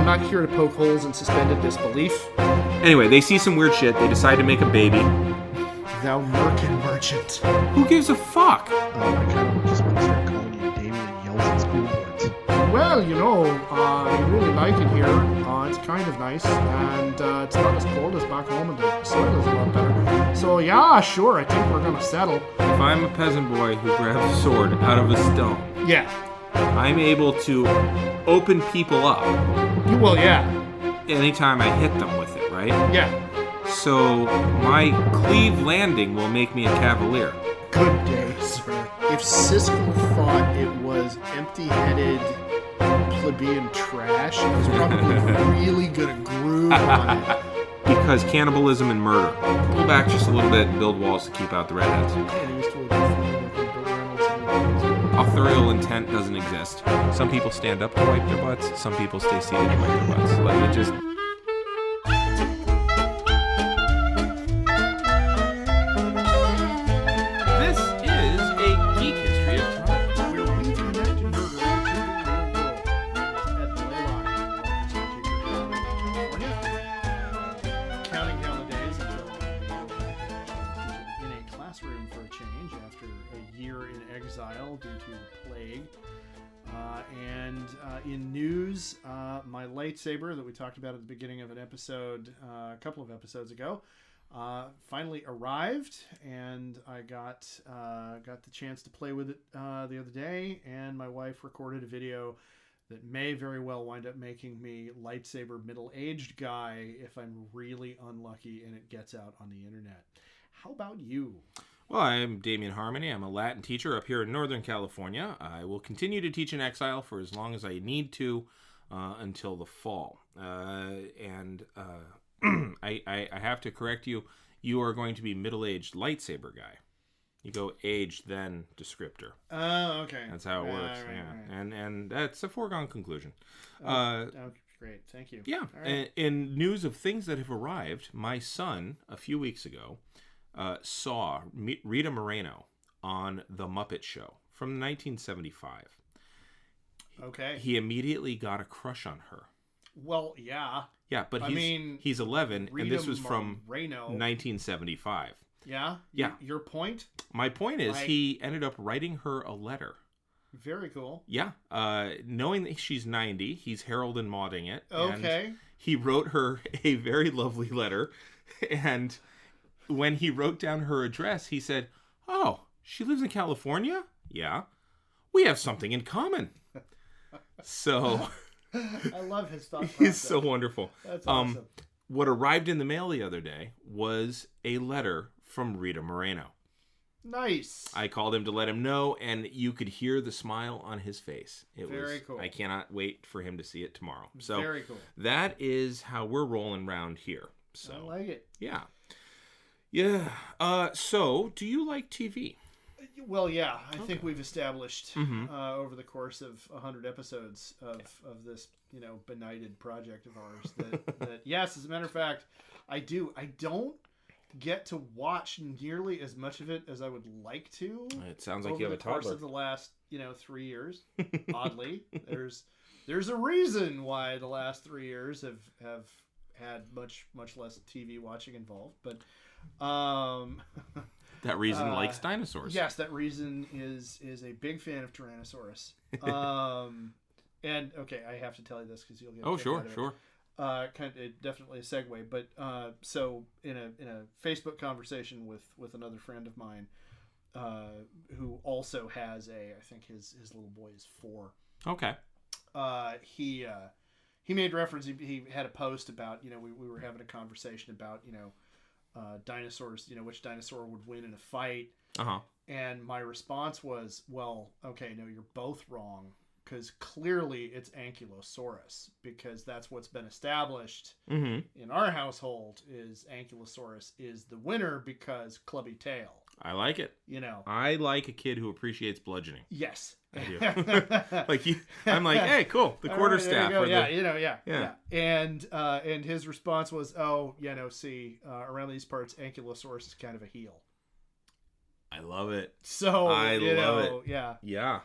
I'm not here to poke holes in suspended disbelief. Anyway, they see some weird shit. They decide to make a baby. Thou merkin merchant. Who gives a fuck? Oh, I kind of just want to start calling you Damian Yells at School Boards. Well, I really like it here. It's kind of nice, and it's not as cold as back home, and the soil is a lot better. So, yeah, sure, I think we're gonna settle. If I'm a peasant boy who grabs a sword out of a stone, Yeah. I'm able to open people up Well, yeah. anytime I hit them with it, right? Yeah. So my cleave landing will make me a cavalier. Good day, sir. If Siskel thought it was empty-headed plebeian trash, he was probably really gonna groove on it. Because cannibalism and murder. Pull back just a little bit and build walls to keep out the redheads. Authorial intent doesn't exist. Some people stand up to wipe their butts. Some people stay seated to wipe their butts. Like, it just... This is a geek history of time. Where we connect murder to the real world. California. Counting down the days until in a classroom for a change after a year in exile due to the plague. And in news, my lightsaber that we talked about at the beginning of an episode, a couple of episodes ago, finally arrived, and I got the chance to play with it the other day, and my wife recorded a video that may very well wind up making me lightsaber middle-aged guy if I'm really unlucky and it gets out on the internet. How about you? Well, I'm Damian Harmony. I'm a Latin teacher up here in Northern California. I will continue to teach in exile for as long as I need to until the fall. I have to correct you. You are going to be middle-aged lightsaber guy. You go age, then descriptor. Oh, okay. That's how it works. Right, yeah, right. And that's a foregone conclusion. Great, thank you. Yeah. Right. In news of things that have arrived, my son, a few weeks ago, saw Rita Moreno on The Muppet Show from 1975. Okay. He immediately got a crush on her. Well, yeah. Yeah, but he's 11, and this was from Moreno. 1975. Yeah? Yeah. Your point? My point is he ended up writing her a letter. Very cool. Yeah. Knowing that she's 90, he's Harold and Maudeing it. Okay. And he wrote her a very lovely letter, and when he wrote down her address, he said, "Oh, she lives in California? Yeah. We have something in common." So I love his thought process. he's so wonderful. That's awesome. What arrived in the mail the other day was a letter from Rita Moreno. Nice. I called him to let him know, and you could hear the smile on his face. Very cool. I cannot wait for him to see it tomorrow. So very cool. That is how we're rolling around here. So I like it. Yeah. Yeah. So, do you like TV? Well, yeah. I think we've established over the course of 100 episodes of this, benighted project of ours that yes, as a matter of fact, I do. I don't get to watch nearly as much of it as I would like to. It sounds like you have a toddler. Over the course of the last, 3 years. Oddly, there's a reason why the last 3 years have had much less TV watching involved, but that reason likes dinosaurs. Yes, that reason is a big fan of Tyrannosaurus. And okay, I have to tell you this because you'll get. Oh, sure. Definitely a segue, but so in a Facebook conversation with another friend of mine, who also has I think his little boy is 4. Okay. He made reference. He had a post about we were having a conversation about dinosaurs. Which dinosaur would win in a fight. And my response was, well, okay, no, you're both wrong. Because clearly it's Ankylosaurus, because that's what's been established in our household is Ankylosaurus is the winner because clubby tail. I like it. I like a kid who appreciates bludgeoning. Yes. I do. I'm like, hey, cool. The quarterstaff. Yeah. And his response was, oh, around these parts, Ankylosaurus is kind of a heel. I love it. So, I love it. Yeah. Yeah.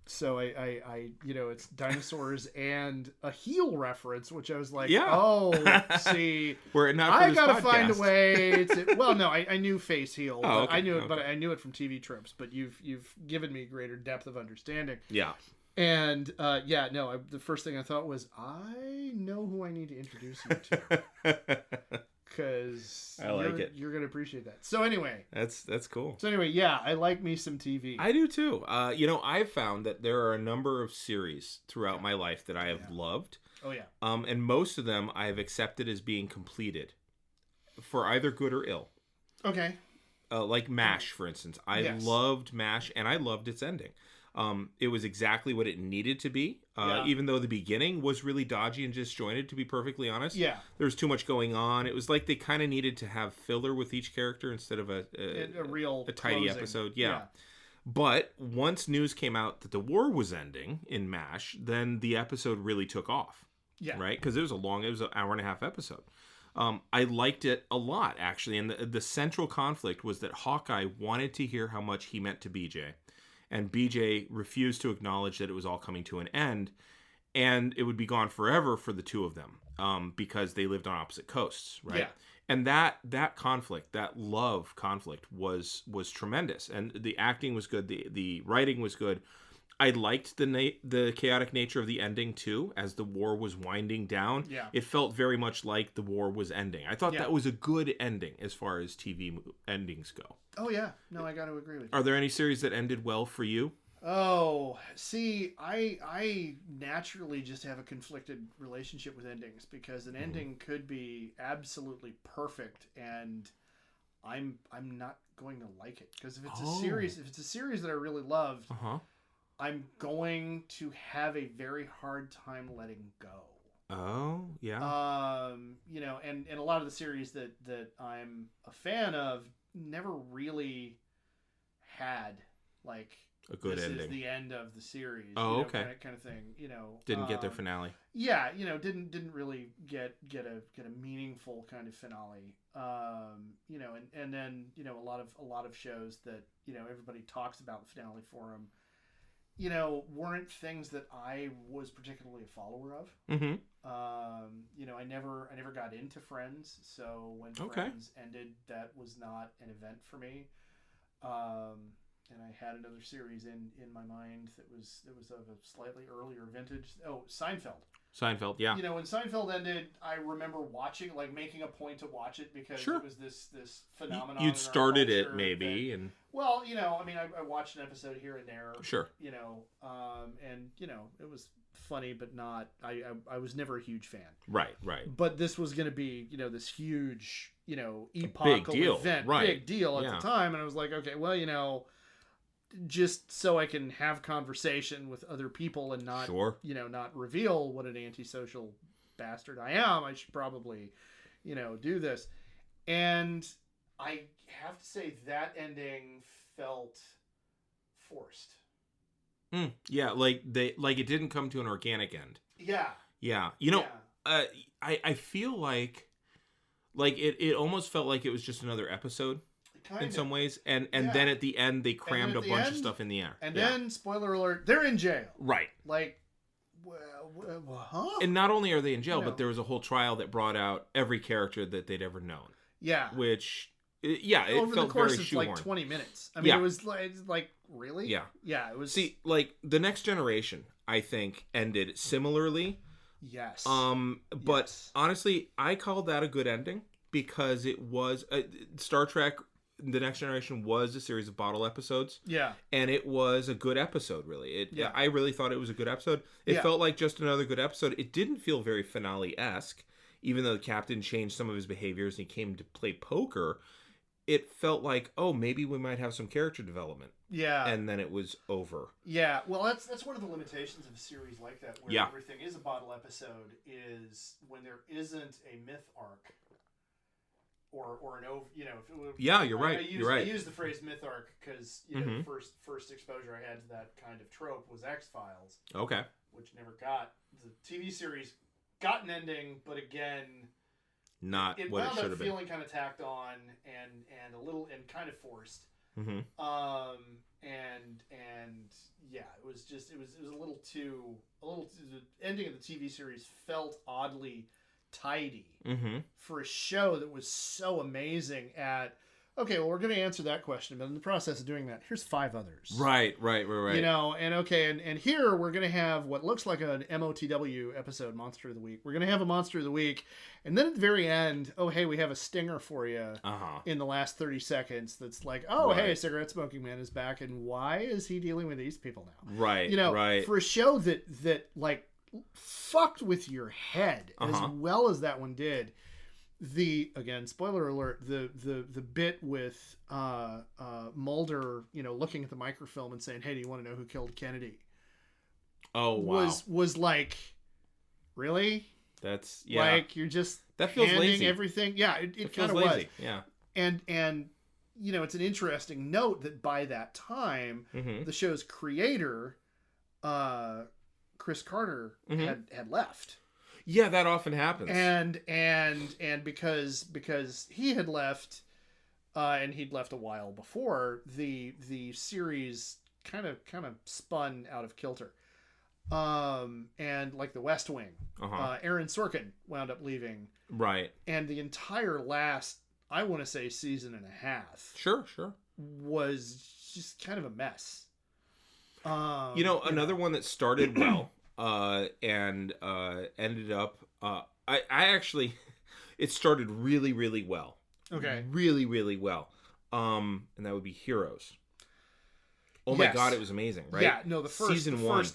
So I it's dinosaurs and a heel reference, which I was like, Yeah. oh, see, Were it not for I this gotta podcast. find a way to. Well, no, I knew face heel, but okay, I knew it, okay. but I knew it from TV tropes. But you've given me greater depth of understanding. Yeah. And the first thing I thought was, I know who I need to introduce you to, because I like it. You're gonna appreciate that. So anyway, That's cool. so anyway, yeah, I like me some TV. I do too. I've found that there are a number of series throughout my life that I have loved. Oh yeah. And most of them I have accepted as being completed for either good or ill. Okay. Like MASH, for instance. I Yes. loved MASH, and I loved its ending. It was exactly what it needed to be, even though the beginning was really dodgy and disjointed, to be perfectly honest. Yeah. There was too much going on. It was like they kind of needed to have filler with each character instead of a real tidy closing. episode. Yeah. But once news came out that the war was ending in MASH, then the episode really took off. Yeah. Right? Because it was an hour and a half episode. I liked it a lot, actually. And the central conflict was that Hawkeye wanted to hear how much he meant to BJ. And BJ refused to acknowledge that it was all coming to an end. And it would be gone forever for the two of them, because they lived on opposite coasts, right? Yeah. And that conflict, that love conflict, was tremendous. And the acting was good. The writing was good. I liked the chaotic nature of the ending too, as the war was winding down. Yeah. It felt very much like the war was ending. I thought that was a good ending as far as TV endings go. Oh yeah. No, I got to agree with you. Are there any series that ended well for you? Oh, see, I naturally just have a conflicted relationship with endings, because an ending could be absolutely perfect and I'm not going to like it, because if it's a series that I really loved, I'm going to have a very hard time letting go. Oh, yeah. And a lot of the series that I'm a fan of never really had like a good this ending. Is the end of the series. Oh, okay. Kind of thing. Didn't get their finale. Yeah, didn't really get a meaningful kind of finale. And then a lot of shows that everybody talks about the finale for them, weren't things that I was particularly a follower of. Mm-hmm. I never got into Friends, so when Friends ended, that was not an event for me. And I had another series in my mind that was of a slightly earlier vintage. Oh, Seinfeld. Seinfeld, yeah. When Seinfeld ended, I remember watching, like making a point to watch it, because it was this phenomenon. You'd started it maybe, and well, I watched an episode here and there. Sure. And it was funny, but not. I was never a huge fan. Right. But this was going to be this huge epochal event, big deal at the time, and I was like, okay, well, just so I can have conversation with other people and not, not reveal what an antisocial bastard I am, I should probably, do this. And I have to say that ending felt forced. Yeah, like it didn't come to an organic end. Yeah. I feel like it almost felt like it was just another episode. In some ways, and then at the end they crammed a bunch of stuff in the air. And then, spoiler alert, they're in jail. Right. Like, huh? And not only are they in jail, but there was a whole trial that brought out every character that they'd ever known. Yeah. Which, it over felt the course very of shoehorned. like 20 minutes. I mean, it was like really? Yeah. Yeah, it was. See, like The Next Generation, I think ended similarly. Yes. But honestly, I called that a good ending, because it was Star Trek. The Next Generation was a series of bottle episodes. Yeah. And it was a good episode, really. I really thought it was a good episode. It felt like just another good episode. It didn't feel very finale-esque, even though the captain changed some of his behaviors and he came to play poker. It felt like, oh, maybe we might have some character development. Yeah. And then it was over. Yeah. Well, that's one of the limitations of a series like that, where everything is a bottle episode, is when there isn't a myth arc. Or an over, you're right. I use the phrase myth arc because the first exposure I had to that kind of trope was X-Files. Okay. Which never got the TV series, got an ending, but again, not it what it wound should up have been. Feeling kind of tacked on and a little and kind of forced. Mm-hmm. And yeah, it was a little too the ending of the TV series felt oddly tidy for a show that was so amazing at. Okay, well, we're going to answer that question, but in the process of doing that, here's 5 others. Right. You know, and okay, and here we're going to have what looks like an MOTW episode, Monster of the Week. We're going to have a Monster of the Week, and then at the very end, oh, hey, we have a stinger for you in the last 30 seconds that's like, oh, hey, Cigarette Smoking Man is back, and why is he dealing with these people now? Right, you know, for a show that like, fucked with your head as well as that one did. Again, spoiler alert, the bit with Mulder, you know, looking at the microfilm and saying, hey, do you want to know who killed Kennedy? Oh, wow. Was like, really? That's, yeah. Like, you're just that feels handing lazy. Everything. Yeah, it kind of was. Yeah. And, you know, it's an interesting note that by that time, the show's creator, Chris Carter, had left. Yeah, that often happens. And because he had left, and he'd left a while before, the series kind of spun out of kilter. And like the West Wing, Aaron Sorkin wound up leaving. Right. And the entire last, I want to say, season and a half. Sure. Was just kind of a mess. You know, another one that started well. And ended up, I actually, it started really, really well. Okay. Really, really well. And that would be Heroes. Oh my God, it was amazing, right? Yeah, no, the first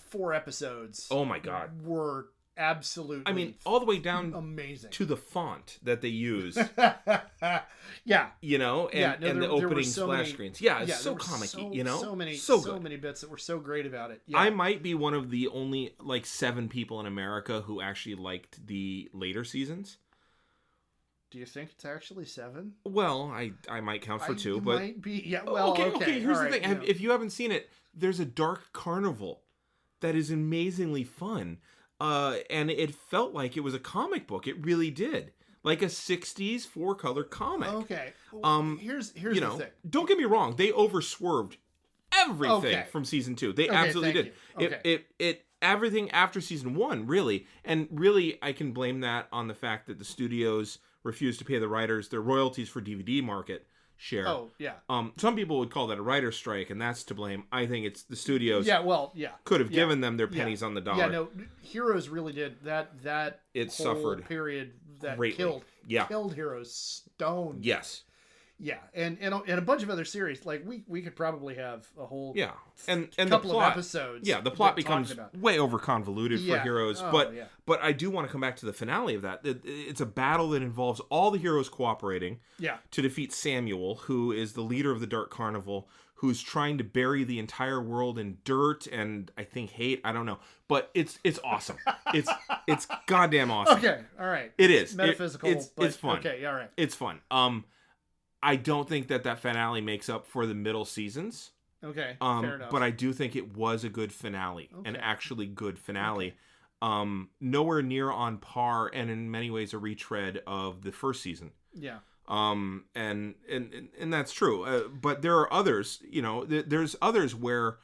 4 episodes. Oh my God. Were absolutely, I mean, all the way down amazing to the font that they use. Yeah. You know, and the opening splash screens. Yeah, it's so comic-y, you know? So many bits that were so great about it. Yeah. I might be one of the only, like, 7 people in America who actually liked the later seasons. Do you think it's actually 7? Well, I might count for 2, but... might be, yeah, well, okay. Here's the thing. If you haven't seen it, there's a dark carnival that is amazingly fun. And it felt like it was a comic book. It really did. Like a 60s 4-color comic. Okay. Well, here's the thing. Don't get me wrong. They overswerved everything from season 2. They absolutely did. Okay. It everything after season 1, really. And really, I can blame that on the fact that the studios refused to pay the writers their royalties for DVD market share. Oh, yeah. Some people would call that a writer's strike, and that's to blame. I think it's the studios. Yeah, well, yeah. Could have given them their pennies on the dollar. Yeah, no, Heroes really did that. It whole suffered period that greatly. killed Heroes stone. Yes. Yeah, and a bunch of other series. Like we could probably have a whole and couple the plot, of episodes. Yeah, the plot becomes way over convoluted for Heroes, but I do want to come back to the finale of that. It's a battle that involves all the heroes cooperating to defeat Samuel, who is the leader of the Dark Carnival, who's trying to bury the entire world in dirt and I think hate. I don't know, but it's awesome. It's goddamn awesome. Okay, all right. It is metaphysical. It's fun. Okay, all right. It's fun. I don't think that finale makes up for the middle seasons. Okay, fair enough. But I do think it was a good finale, an actually good finale. Okay. Nowhere near on par, and in many ways a retread of the first season. Yeah. And that's true. But there are others. You know, there's others where,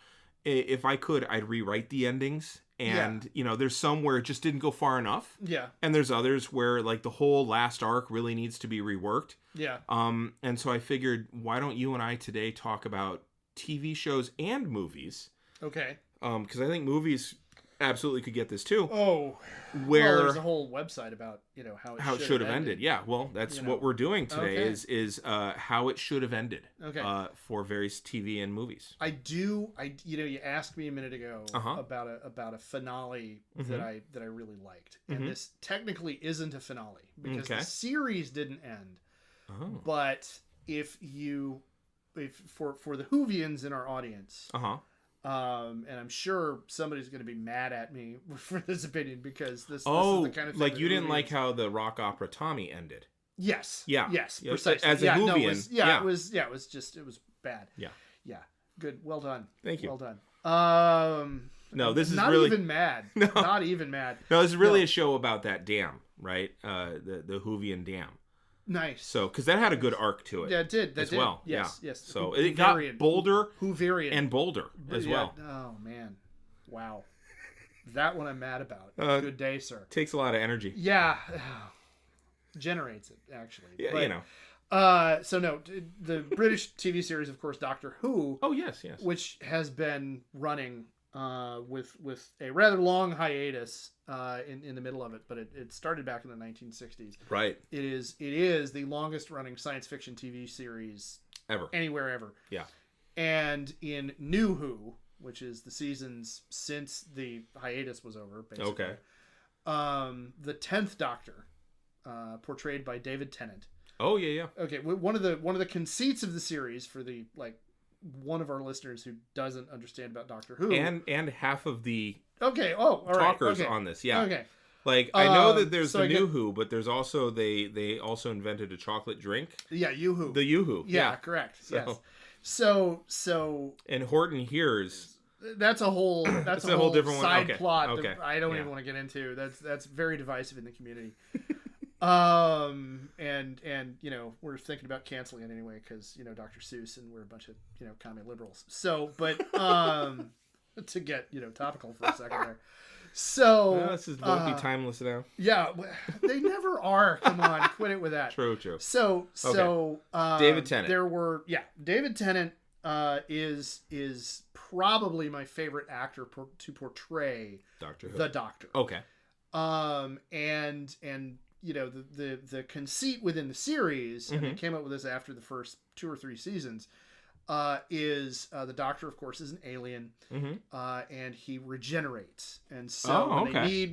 if I could, I'd rewrite the endings. And, you know, there's some where it just didn't go far enough. Yeah. And there's others where, like, the whole last arc really needs to be reworked. Yeah. And so I figured, why don't you and I today talk about TV shows and movies? Okay. Because I think movies absolutely could get this too. Oh. Where there's a whole website about, you know, how it should have ended. Yeah. Well, that's what we're doing today is how it should have ended. Okay. For various TV and movies. You asked me a minute ago about a finale that I really liked. And this technically isn't a finale because the series didn't end. Oh. But if for the Whovians in our audience, and I'm sure somebody's going to be mad at me for this opinion because this is the kind of thing like you didn't like how the rock opera Tommy ended. Yes. Yeah. Yes. Precisely. As a Whovian. It was bad. Yeah. Yeah. Good. Well done. Thank you. Well done. No, this is not really even mad. No. Not even mad. No, this is really a show about that dam, right? The Whovian dam. Nice. So, because that had a good arc to it. Yeah, it did. That as did. well. Yes, yeah. yes. So it got bolder Whoverian. and bolder as well. Oh man, wow. That one I'm mad about. Good day, sir. Takes a lot of energy. Yeah, generates it actually. Yeah, But, so no, the British TV series, of course, Doctor Who. Oh yes. Which has been running with a rather long hiatus in the middle of it, but it started back in the 1960s. Right. It is the longest running science fiction TV series anywhere ever. Yeah. And in New Who, which is the seasons since the hiatus was over, basically. Okay. The 10th Doctor, portrayed by David Tennant. Oh yeah. Okay, one of the conceits of the series for the one of our listeners who doesn't understand about Doctor Who, and half of the all right, talkers on this, yeah. Okay. Like I know that there's so the New Who, but there's also they also invented a chocolate drink. Yeah, Yoo-Hoo. The Yoo-Hoo. Yeah, correct. So, yes. So and Horton hears that's a whole different side one. Okay. plot Okay. that I don't even want to get into. That's very divisive in the community. And we're thinking about canceling it anyway because Dr. Seuss and we're a bunch of commie liberals. So, but to get topical for a second there. So this is won't be timeless now. Yeah, they never are. Come on, quit it with that. True. So David Tennant. David Tennant is probably my favorite actor to portray Doctor Who. the Doctor. Okay. And the conceit within the series, and they came up with this after the first 2 or 3 seasons, is the Doctor, of course, is an alien, and he regenerates. And so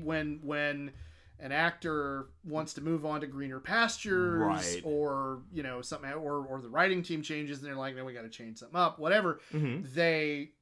when an actor wants to move on to greener pastures, right, or something, or the writing team changes, and they're like, no, we got to change something up, whatever, they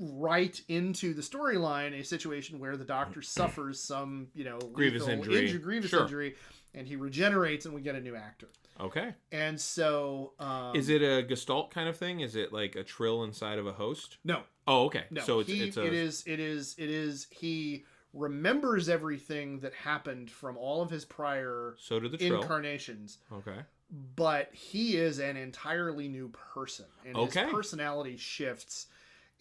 write into the storyline a situation where the Doctor suffers some grievous injury, and he regenerates, and we get a new actor. Okay. And so is it a Gestalt kind of thing? Is it like a trill inside of a host? No. Oh, okay. No. So it is he remembers everything that happened from all of his prior incarnations. Okay. But he is an entirely new person, and his personality shifts.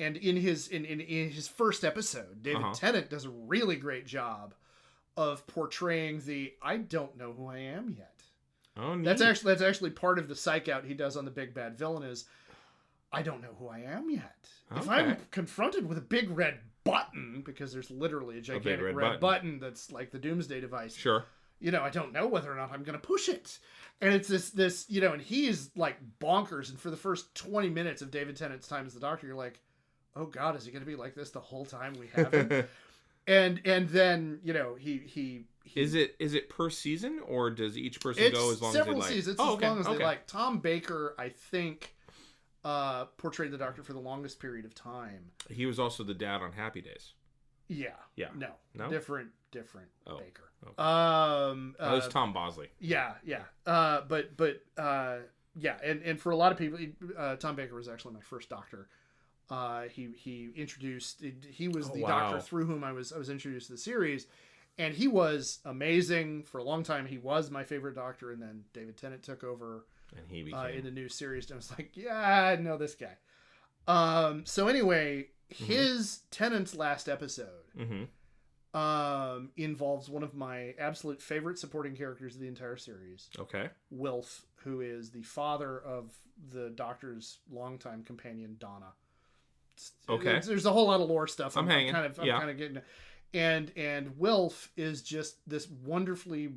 And in his first episode, David Tennant does a really great job of portraying the I don't know who I am yet. Oh, neat. That's actually part of the psych out he does on the Big Bad Villain is I don't know who I am yet. Okay. If I'm confronted with a big red button, because there's literally a gigantic red button that's like the Doomsday device. Sure. I don't know whether or not I'm going to push it. And it's this, and he's like bonkers. And for the first 20 minutes of David Tennant's time as the Doctor, you're like, oh God, is he going to be like this the whole time we have him? and then he is it per season, or does each person go as long as they like? Several seasons. It's as long as they like. Tom Baker, I think, portrayed the Doctor for the longest period of time. He was also the dad on Happy Days. Yeah. No. Different Baker. Okay. That was Tom Bosley. Yeah. But and for a lot of people, Tom Baker was actually my first Doctor. He introduced. He was the Doctor through whom I was introduced to the series, and he was amazing for a long time. He was my favorite Doctor, and then David Tennant took over, and he became in the new series. And I was like, yeah, I know this guy. So anyway, his Tennant's last episode involves one of my absolute favorite supporting characters of the entire series. Okay, Wilf, who is the father of the Doctor's longtime companion Donna. Okay. There's a whole lot of lore stuff. I'm kind of getting, and Wilf is just this wonderfully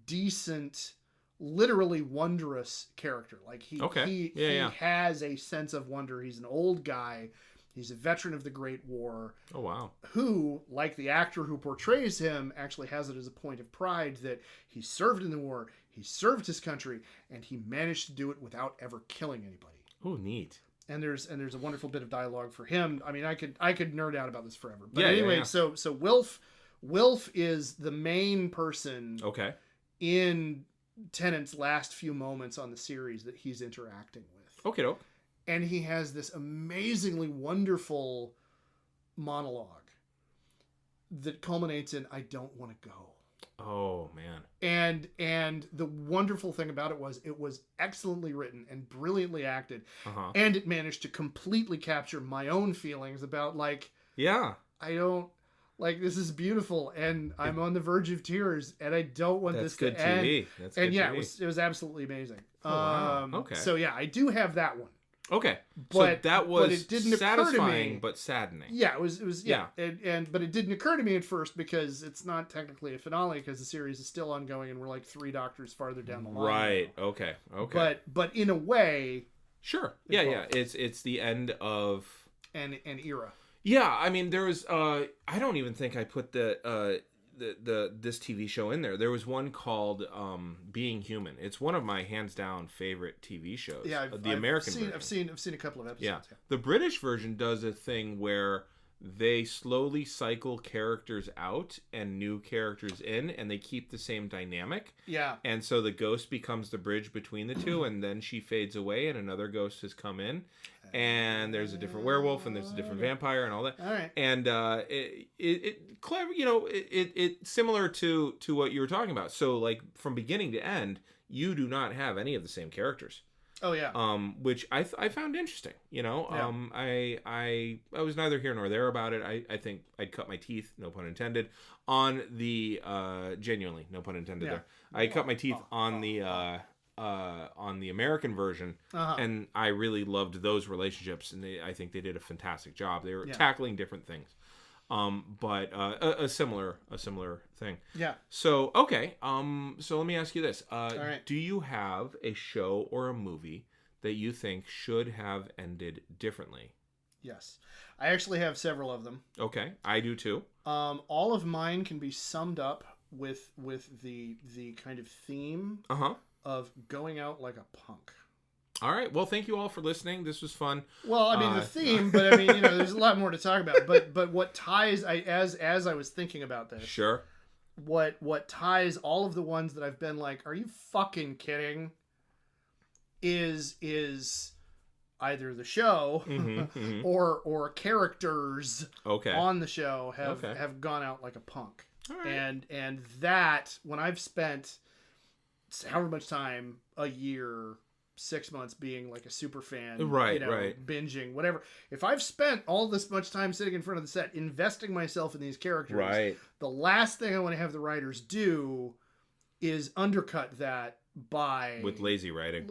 decent, literally wondrous character. Like he has a sense of wonder. He's an old guy. He's a veteran of the Great War. Oh wow! Who, like the actor who portrays him, actually has it as a point of pride that he served in the war. He served his country, and he managed to do it without ever killing anybody. Oh, neat. And there's a wonderful bit of dialogue for him. I mean, I could nerd out about this forever. But anyway, so Wilf is the main person in Tennant's last few moments on the series that he's interacting with. Okay, doke. And he has this amazingly wonderful monologue that culminates in I don't want to go. Oh man. And the wonderful thing about it was excellently written and brilliantly acted, Uh-huh. and it managed to completely capture my own feelings about like Yeah. I don't like this is beautiful and I'm on the verge of tears and I don't want That's this good to end. TV. That's And good yeah, TV. it was absolutely amazing. Oh, wow. Okay. So yeah, I do have that one. Okay. But so that was it didn't occur to satisfying me. but saddening. Yeah, it was yeah. And but it didn't occur to me at first because it's not technically a finale because the series is still ongoing and we're like 3 doctors farther down the line. Right. now. Okay. Okay. But in a way, Sure. Yeah. It's the end of an era. Yeah, I mean there was I don't even think I put the this TV show in there. There was one called Being Human. It's one of my hands down favorite TV shows. Yeah, American version. I've seen a couple of episodes. Yeah. The British version does a thing where they slowly cycle characters out and new characters in, and they keep the same dynamic. Yeah. And so the ghost becomes the bridge between the two, and then she fades away, and another ghost has come in, and there's a different werewolf, and there's a different vampire, and all that. All right. And it clever, it similar to what you were talking about. So like from beginning to end, you do not have any of the same characters. Oh yeah. Which I found interesting. Yeah. I was neither here nor there about it. I think I'd cut my teeth, no pun intended, on the genuinely, no pun intended there. I cut my teeth on the American version, and I really loved those relationships, and I think they did a fantastic job. They were tackling different things. But a similar thing. Yeah. So okay. So let me ask you this. right. Do you have a show or a movie that you think should have ended differently? Yes. I actually have several of them. Okay, I do too. All of mine can be summed up with the kind of theme of going out like a punk. All right. Well, thank you all for listening. This was fun. Well, I mean the theme, but I mean there's a lot more to talk about. But what ties as I was thinking about this, Sure. What ties all of the ones that I've been like, are you fucking kidding? Is either the show or characters on the show have gone out like a punk. All right. And that when I've spent however much time, a year, 6 months being like a super fan, right, binging, whatever. If I've spent all this much time sitting in front of the set, investing myself in these characters, right, the last thing I want to have the writers do is undercut that with lazy writing.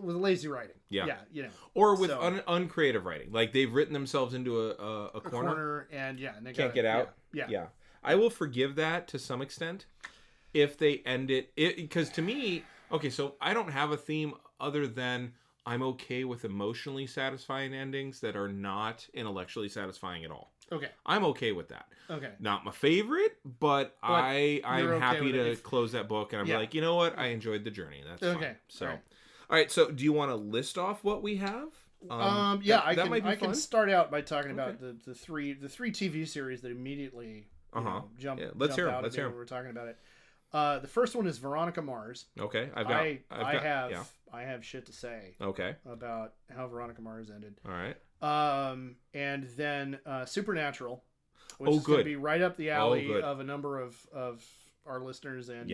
Yeah. Or with uncreative writing. Like they've written themselves into a corner and they can't get out. Yeah. I will forgive that to some extent if they end it, because to me, okay, so I don't have a theme other than I'm okay with emotionally satisfying endings that are not intellectually satisfying at all. Okay. I'm okay with that. Okay. Not my favorite, but I'm okay happy to close that book and I'm like, you know what? I enjoyed the journey. That's fine. So, all right. So do you want to list off what we have? I can start out by talking about the three TV series that immediately jumped out at me when we were talking about it. The first one is Veronica Mars. Okay, I have shit to say. Okay. About how Veronica Mars ended. All right. And then Supernatural, which is going to be right up the alley of a number of our listeners and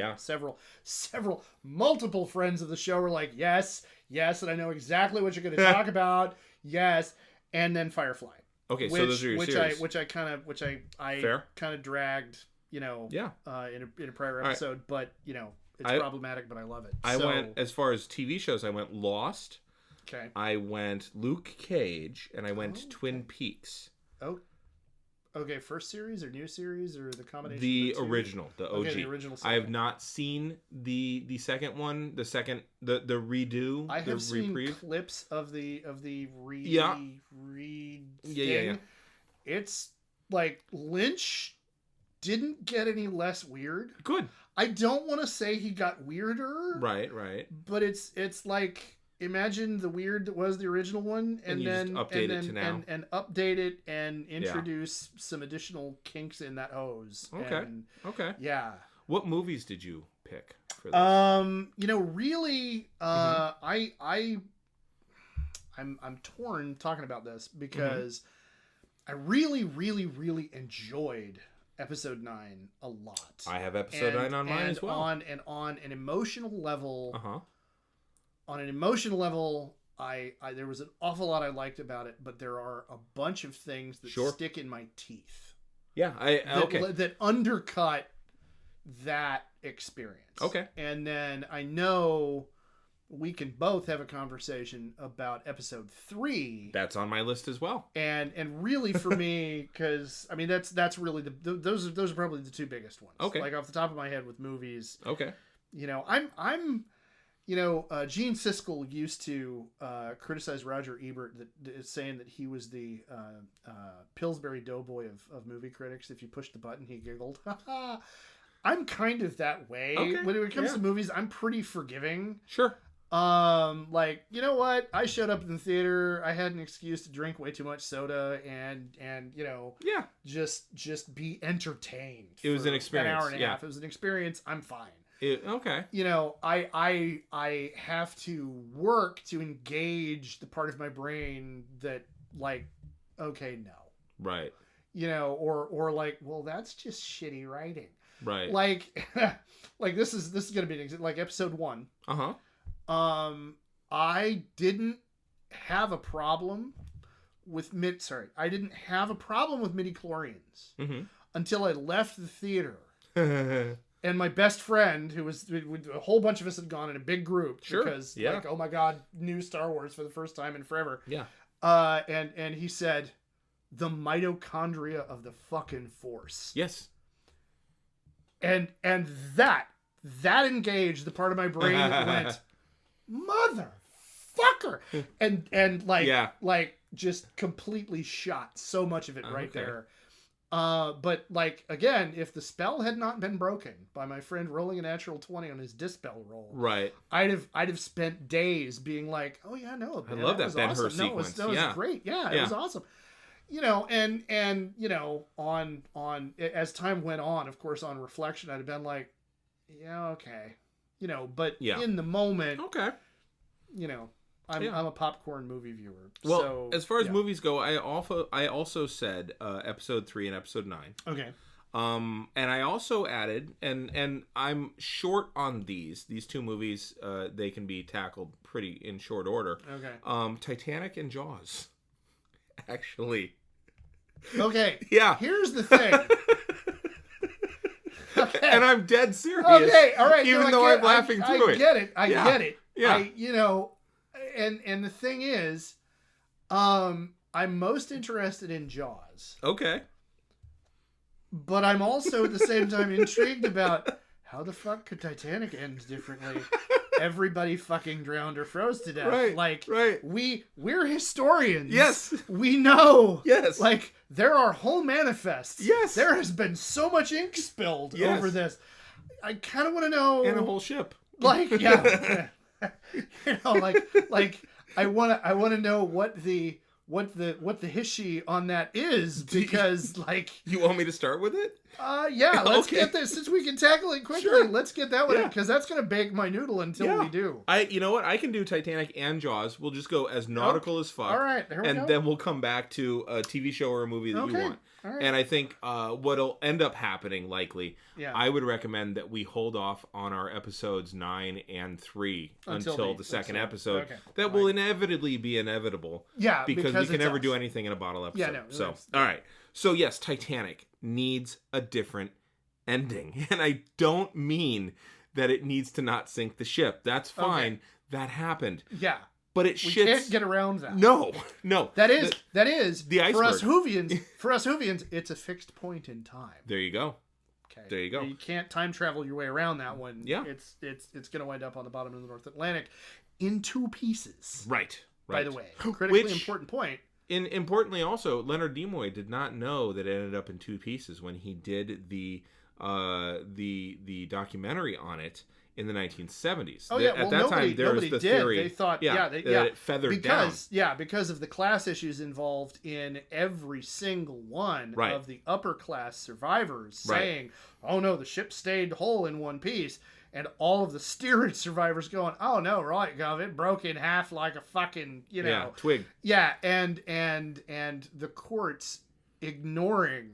multiple friends of the show were like, yes, and I know exactly what you're going to talk about. Yes, and then Firefly. Okay, so those are your series. Which I kind of dragged. In a prior episode, but it's problematic, but I love it. I went, as far as TV shows, I went Lost. Okay. I went Luke Cage, and I went Twin Peaks. Oh. Okay, first series or new series or the combination? The original, the OG. Okay, the original series. I have not seen the second one, the redo. I have seen clips of the thing. Yeah. It's like Lynch didn't get any less weird. Good. I don't want to say he got weirder. Right. But it's like, imagine the weird that was the original one and then update it to now. And update it and introduce some additional kinks in that hose. Okay. Yeah. What movies did you pick for this? Really I'm torn talking about this because I really, really, really enjoyed episode 9 a lot. I have episode 9 on mine as well. On an emotional level, Uh-huh. on an emotional level, I there was an awful lot I liked about it, but there are a bunch of things that stick in my teeth. Yeah, that undercut that experience. Okay. And then I know we can both have a conversation about episode 3. That's on my list as well. And really for me, because I mean that's really those are probably the two biggest ones. Okay. Like off the top of my head with movies. Okay. You know, I'm Gene Siskel used to criticize Roger Ebert that saying that he was the Pillsbury Doughboy of movie critics. If you push the button, he giggled. I'm kind of that way. Okay. When it comes to movies, I'm pretty forgiving. Sure. Like, you know what? I showed up in the theater. I had an excuse to drink way too much soda and just be entertained. It was an experience. An hour and a half. It was an experience. I'm fine. Okay. You know, I have to work to engage the part of my brain that like, okay, no. Right. You know, or like, well, that's just shitty writing. Right. Like, like this is gonna be like episode 1. Uh-huh. I didn't have a problem with I didn't have a problem with midi-chlorians until I left the theater. And my best friend, who was a whole bunch of us had gone in a big group because like, oh my God, new Star Wars for the first time in forever. Yeah. And he said, the mitochondria of the fucking Force. Yes. And that engaged the part of my brain that went, motherfucker, and like just completely shot so much of it right there. But like again, if the spell had not been broken by my friend rolling a natural 20 on his dispel roll, right, I'd have spent days being like, oh yeah, no, I love that Ben Hur awesome. sequence. That was great. Yeah, it was awesome. You know, and you know, on as time went on, of course, on reflection, I'd have been like, yeah, okay, you know, but in the moment, okay, you know, I'm a popcorn movie viewer. Well, so, as far as movies go, I also said episode 3 and episode 9. Okay. And I also added, and I'm short on these two movies. They can be tackled pretty in short order. Okay. Titanic and Jaws. Actually. Okay. Yeah. Here's the thing. Okay. And I'm dead serious. Okay. All right. Even though I'm laughing through it. I get it. I get it. Yeah. You know, and the thing is, I'm most interested in Jaws. Okay. But I'm also at the same time intrigued about how the fuck could Titanic end differently? Everybody fucking drowned or froze to death. Right. Like, right. We're historians. Yes. We know. Yes. Like, there are whole manifests. Yes. There has been so much ink spilled over this. I kind of want to know. And a whole ship. Like, yeah. You know, like I want to know what the history on that is, because like, you want me to start with it? Yeah, let's get this, since we can tackle it quickly. Sure. Let's get that one, because that's gonna bake my noodle until we do. You know what? I can do Titanic and Jaws. We'll just go as nautical as fuck. All right, there we go. And then we'll come back to a TV show or a movie that you want. All right. And I think what'll end up happening, likely, Yeah. I would recommend that we hold off on our episodes 9 and 3 until the second episode. Okay. That will inevitably be inevitable. Yeah, because we can never do anything in a bottle episode. Yeah, no. So, all right. So, yes, Titanic needs a different ending. And I don't mean that it needs to not sink the ship. That's fine. Okay. That happened. Yeah. But it we shits. Can't get around that. No. That is the iceberg. For us Whovians, it's a fixed point in time. There you go. Okay. There you go. You can't time travel your way around that one. Yeah. It's going to wind up on the bottom of the North Atlantic in 2 pieces. Right. By the way, critically important point. Importantly, also, Leonard Nimoy did not know that it ended up in 2 pieces when he did the documentary on it in the 1970s. Oh yeah, at that time there was the theory. They thought, that it feathered down. Because of the class issues involved in every single one of the upper class survivors saying, "Oh no, the ship stayed whole in one piece." And all of the steerage survivors going, "Oh no, right, Gov, it broke in half like a fucking, twig." Yeah, and the courts ignoring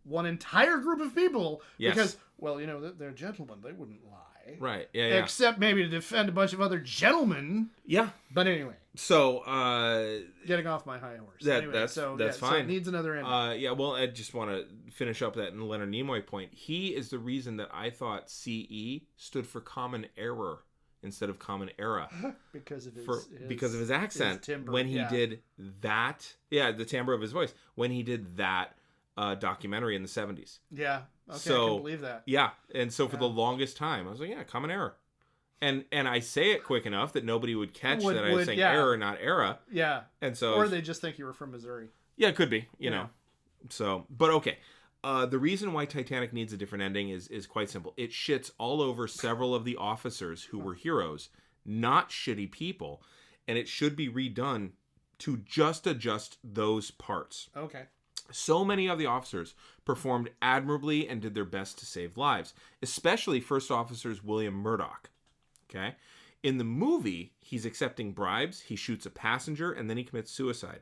one entire group of people Yes. because, well, they're gentlemen. They wouldn't lie. Right. Yeah. Except maybe to defend a bunch of other gentlemen. Yeah. But anyway. So, getting off my high horse. That's fine. So it needs another ending. Yeah, well, I just want to finish up that Leonard Nimoy point. He is the reason that I thought CE stood for Common Error instead of Common Era. because of his accent. His timbre, when he did that, the timbre of his voice, when he did that documentary in the 70s. Yeah. Okay, So, I can believe that. Yeah, and so for the longest time, I was like, Common Error. And I say it quick enough that nobody would catch that I was saying error, not era. Yeah. And so, or they just think you were from Missouri. Yeah, it could be, you know. So, but okay. The reason why Titanic needs a different ending is quite simple. It shits all over several of the officers who were heroes, not shitty people, and it should be redone to just adjust those parts. Okay. So many of the officers performed admirably and did their best to save lives, especially First Officer's William Murdoch. Okay? In the movie, he's accepting bribes, he shoots a passenger, and then he commits suicide.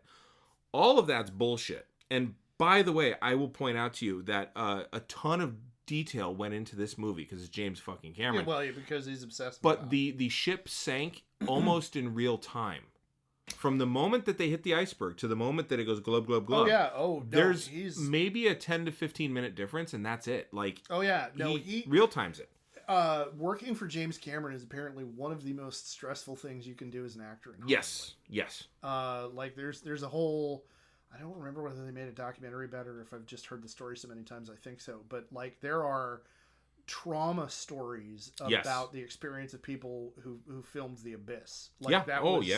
All of that's bullshit. And by the way, I will point out to you that a ton of detail went into this movie because it's James fucking Cameron. Yeah, well, because he's obsessed but with the ship sank almost in real time. From the moment that they hit the iceberg to the moment that it goes glub, glub, glub. Oh, yeah. Oh, no. There's maybe a 10 to 15 minute difference, and that's it. Like, oh, yeah. No, he real times it. Working for James Cameron is apparently one of the most stressful things you can do as an actor in Hollywood. Yes. Like there's a whole, I don't remember whether they made a documentary about it or if I've just heard the story so many times. I think so. But like there are trauma stories about the experience of people who filmed The Abyss. Like that was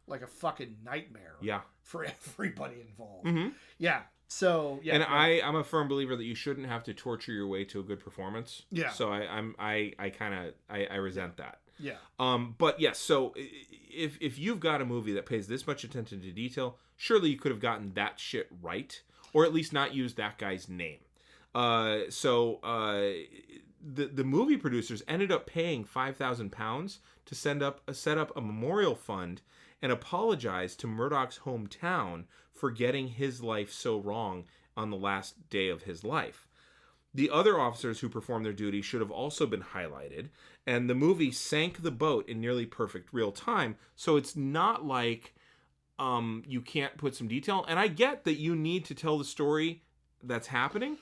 like a fucking nightmare. Yeah. For everybody involved. Mm-hmm. Yeah. So yeah, and I'm a firm believer that you shouldn't have to torture your way to a good performance. Yeah. So I resent that. Yeah. But yes. So if you've got a movie that pays this much attention to detail, surely you could have gotten that shit right, or at least not used that guy's name. The movie producers ended up paying £5,000 to set up a memorial fund and apologize to Murdoch's hometown for getting his life so wrong on the last day of his life. The other officers who performed their duty should have also been highlighted, and the movie sank the boat in nearly perfect real time, so it's not like you can't put some detail. And I get that you need to tell the story that's happening,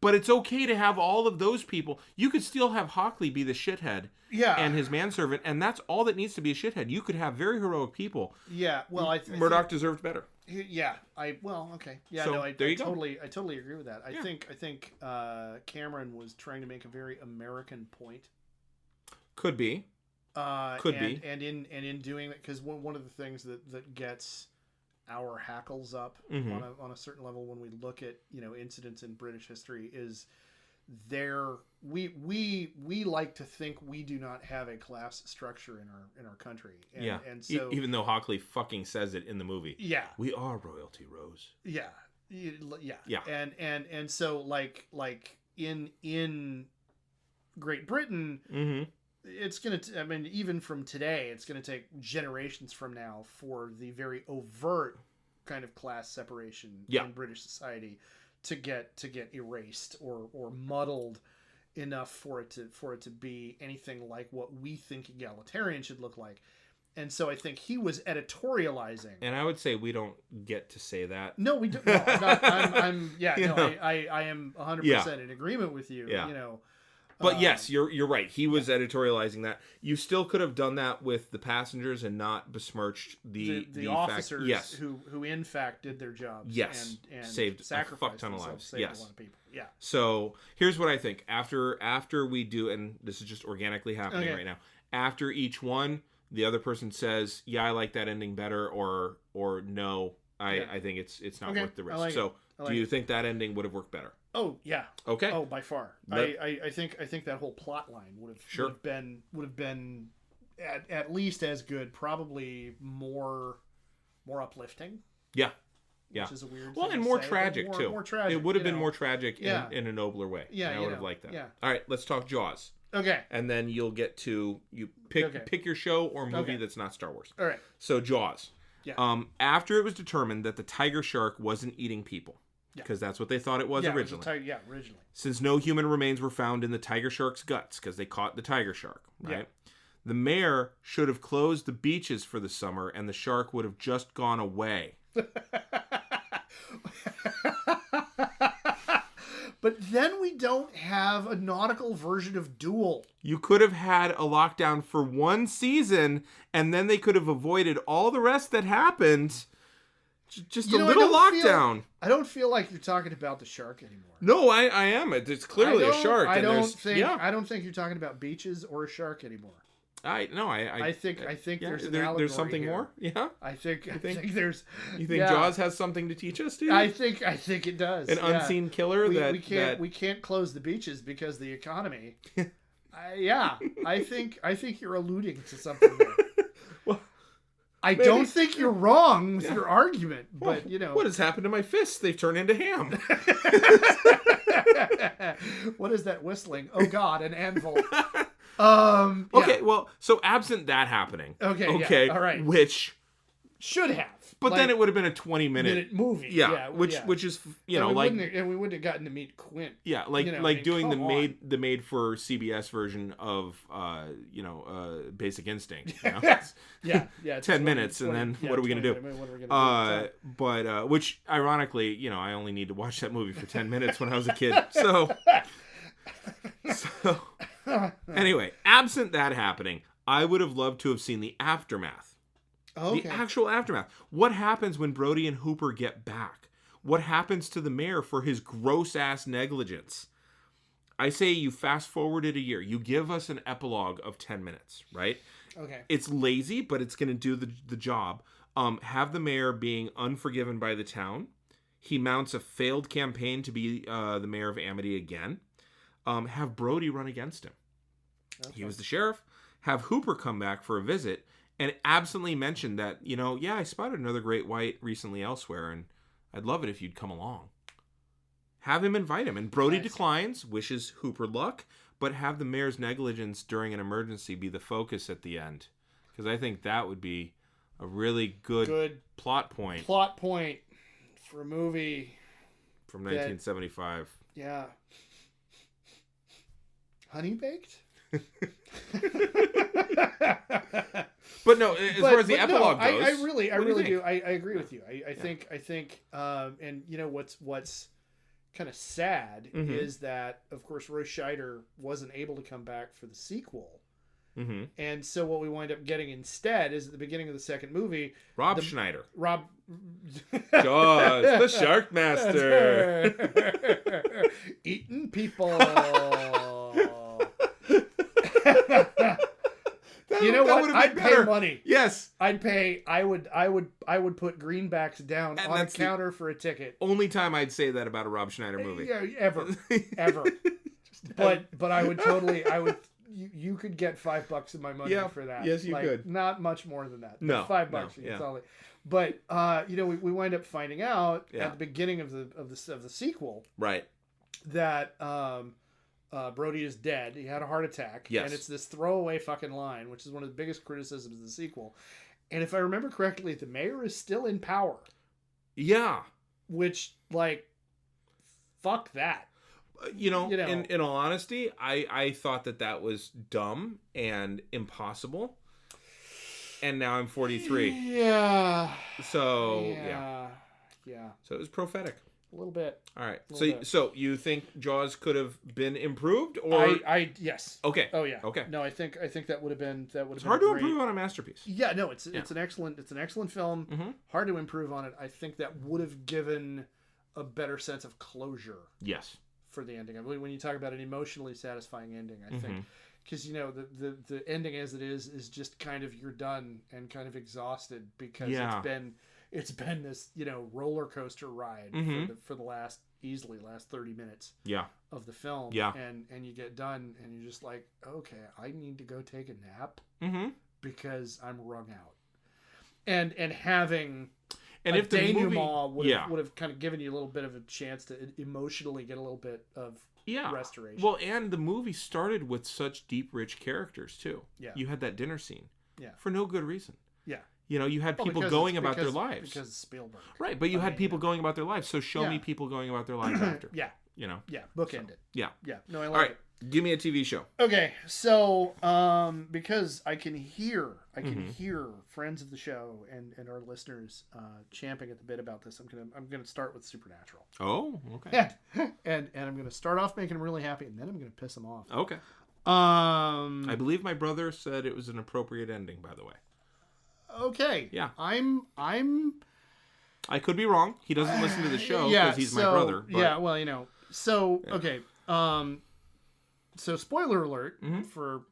but it's okay to have all of those people. You could still have Hockley be the shithead and his manservant, and that's all that needs to be a shithead. You could have very heroic people. Yeah, well, Murdoch deserved better. Yeah, okay. Yeah, so, no, I totally agree with that. I think Cameron was trying to make a very American point. Could be. And in doing that, because one of the things that gets our hackles up on a certain level when we look at incidents in British history is we like to think we do not have a class structure in our country. And so even though Hockley fucking says it in the movie. Yeah. We are royalty, Rose. Yeah. And so like in Great Britain, it's going to, even from today, it's going to take generations from now for the very overt kind of class separation in British society to get erased or muddled enough for it to be anything like what we think egalitarian should look like. And so I think he was editorializing. And I would say we don't get to say that. No, we don't. No, I am 100% in agreement with you. Yeah. But yes, you're right. He was editorializing that. You still could have done that with the passengers and not besmirched the officers who in fact did their jobs. Yes, and saved sacrificed a fuck ton of lives. Saved a lot of people. Yeah. So here's what I think. After we do, and this is just organically happening right now. After each one, the other person says, "Yeah, I like that ending better," or "No, I think it's not worth the risk." Do you think that ending would have worked better? Oh yeah. Okay. Oh, by far. I think that whole plot line would have been at least as good, probably more uplifting. Yeah. Which is a weird well, thing and to more say, tragic too. More tragic. It would have been more tragic in a nobler way. Yeah, I would have liked that. Yeah. All right, let's talk Jaws. Okay. And then you'll get to pick your show or movie that's not Star Wars. All right. So Jaws. Yeah. After it was determined that the tiger shark wasn't eating people, because that's what they thought it was originally. Originally. Since no human remains were found in the tiger shark's guts, because they caught the tiger shark, right? Yeah. The mayor should have closed the beaches for the summer, and the shark would have just gone away. But then we don't have a nautical version of Duel. You could have had a lockdown for one season, and then they could have avoided all the rest that happened. Just a little lockdown. I don't feel like you're talking about the shark anymore. No, I am. It's clearly a shark. I don't think you're talking about beaches or a shark anymore. I think there's an allegory there's something here. More. Yeah. I think there's. You think Jaws has something to teach us, dude? I think it does. An unseen killer we can't close the beaches because the economy. I think you're alluding to something there. Well, I don't think you're wrong with your argument, but what has happened to my fists? They've turned into ham. What is that whistling? Oh God, an anvil. Okay, well, so absent that happening. Okay, all right. Which should have. But then it would have been a 20-minute movie. Yeah, which is we wouldn't have gotten to meet Quint. Yeah, doing the made for CBS version of Basic Instinct. Yeah. 10 minutes, and then what are we gonna do? But which ironically, I only need to watch that movie for 10 minutes when I was a kid. So anyway, absent that happening, I would have loved to have seen the aftermath. Okay. The actual aftermath. What happens when Brody and Hooper get back? What happens to the mayor for his gross-ass negligence? I say you fast forward it a year. You give us an epilogue of 10 minutes, right? Okay. It's lazy, but it's going to do the job. Have the mayor being unforgiven by the town. He mounts a failed campaign to be the mayor of Amity again. Have Brody run against him. Okay. He was the sheriff. Have Hooper come back for a visit. And absently mentioned that, I spotted another great white recently elsewhere, and I'd love it if you'd come along. Have him invite him. And Brody declines, wishes Hooper luck, but have the mayor's negligence during an emergency be the focus at the end. Because I think that would be a really good plot point. Plot point for a movie. From 1975. Yeah. Honey Baked? But no, as far as the epilogue goes, I really do. I agree with you. I think, and what's kind of sad is that, of course, Roy Scheider wasn't able to come back for the sequel. Mm-hmm. And so what we wind up getting instead is at the beginning of the second movie, Rob Schneider. Jaws, the Shark Master. Eating people. You know what? I'd pay money. Yes, I'd pay. I would put greenbacks down on a counter for a ticket. Only time I'd say that about a Rob Schneider movie. Yeah, ever. But I would totally. You could get $5 of my money for that. Yes, you could. Not much more than that. No, $5. But we wind up finding out at the beginning of the sequel, right, that Brody is dead. He had a heart attack. Yes. And it's this throwaway fucking line, which is one of the biggest criticisms of the sequel. And if I remember correctly, the mayor is still in power. Yeah. Which, fuck that. In all honesty, I thought that was dumb and impossible. And now I'm 43. Yeah. So, yeah. So it was prophetic. A little bit. All right. So you think Jaws could have been improved, or yes. Okay. Oh yeah. Okay. No, I think that would have been It's hard to improve on a masterpiece. Yeah. No, it's an excellent film. Mm-hmm. Hard to improve on it. I think that would have given a better sense of closure. Yes. For the ending, when you talk about an emotionally satisfying ending, I think, because the ending as it is just kind of you're done and kind of exhausted because it's been this roller coaster ride for the last 30 minutes of the film, and you get done and you're just like, okay, I need to go take a nap because I'm wrung out, and having if the denouement would have kind of given you a little bit of a chance to emotionally get a little bit of restoration. Well, and the movie started with such deep, rich characters too. Yeah, you had that dinner scene. Yeah, for no good reason. Yeah. You know, you had Well, people because going it's- about their because- lives. Because Spielberg. Right, but you I had mean, people going about their lives, so show me Yeah. people going about their lives after. Yeah. You know? Yeah. Bookended. Yeah. Yeah. No, I like All right, it. give me a TV show. Okay, so because I can hear Mm-hmm. friends of the show and our listeners champing at the bit about this, I'm gonna start with Supernatural. Oh, okay. and I'm gonna start off making them really happy, and then I'm gonna piss them off. Okay. Um. I believe my brother said it was an appropriate ending, by the way. Okay. Yeah. I'm. I could be wrong. He doesn't listen to the show because Yeah. he's so, my brother. But... Yeah. Well, So Yeah. okay. So spoiler alert Mhm. for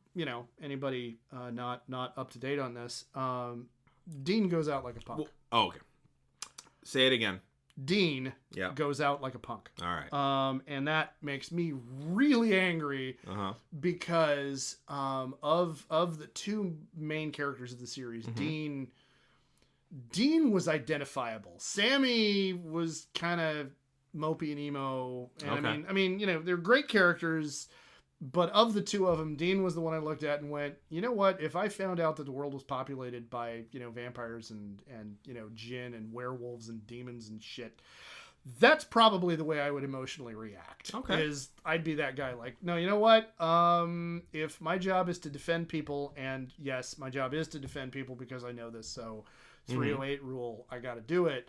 anybody not up to date on this. Dean goes out like a punk. Oh, okay. Say it again. Dean Yeah. goes out like a punk. All right. And that makes me really angry Uh-huh. because of the two main characters of the series, Mhm. Dean was identifiable. Sammy was kind of mopey and emo. And Okay. I mean, they're great characters, but of the two of them, Dean was the one I looked at and went, you know what? If I found out that the world was populated by, vampires and djinn and werewolves and demons and shit, that's probably the way I would emotionally react. Okay. Is I'd be that guy like, no, you know what? If my job is to defend people, and yes, my job is to defend people because I know this, so 308 rule, I got to do it.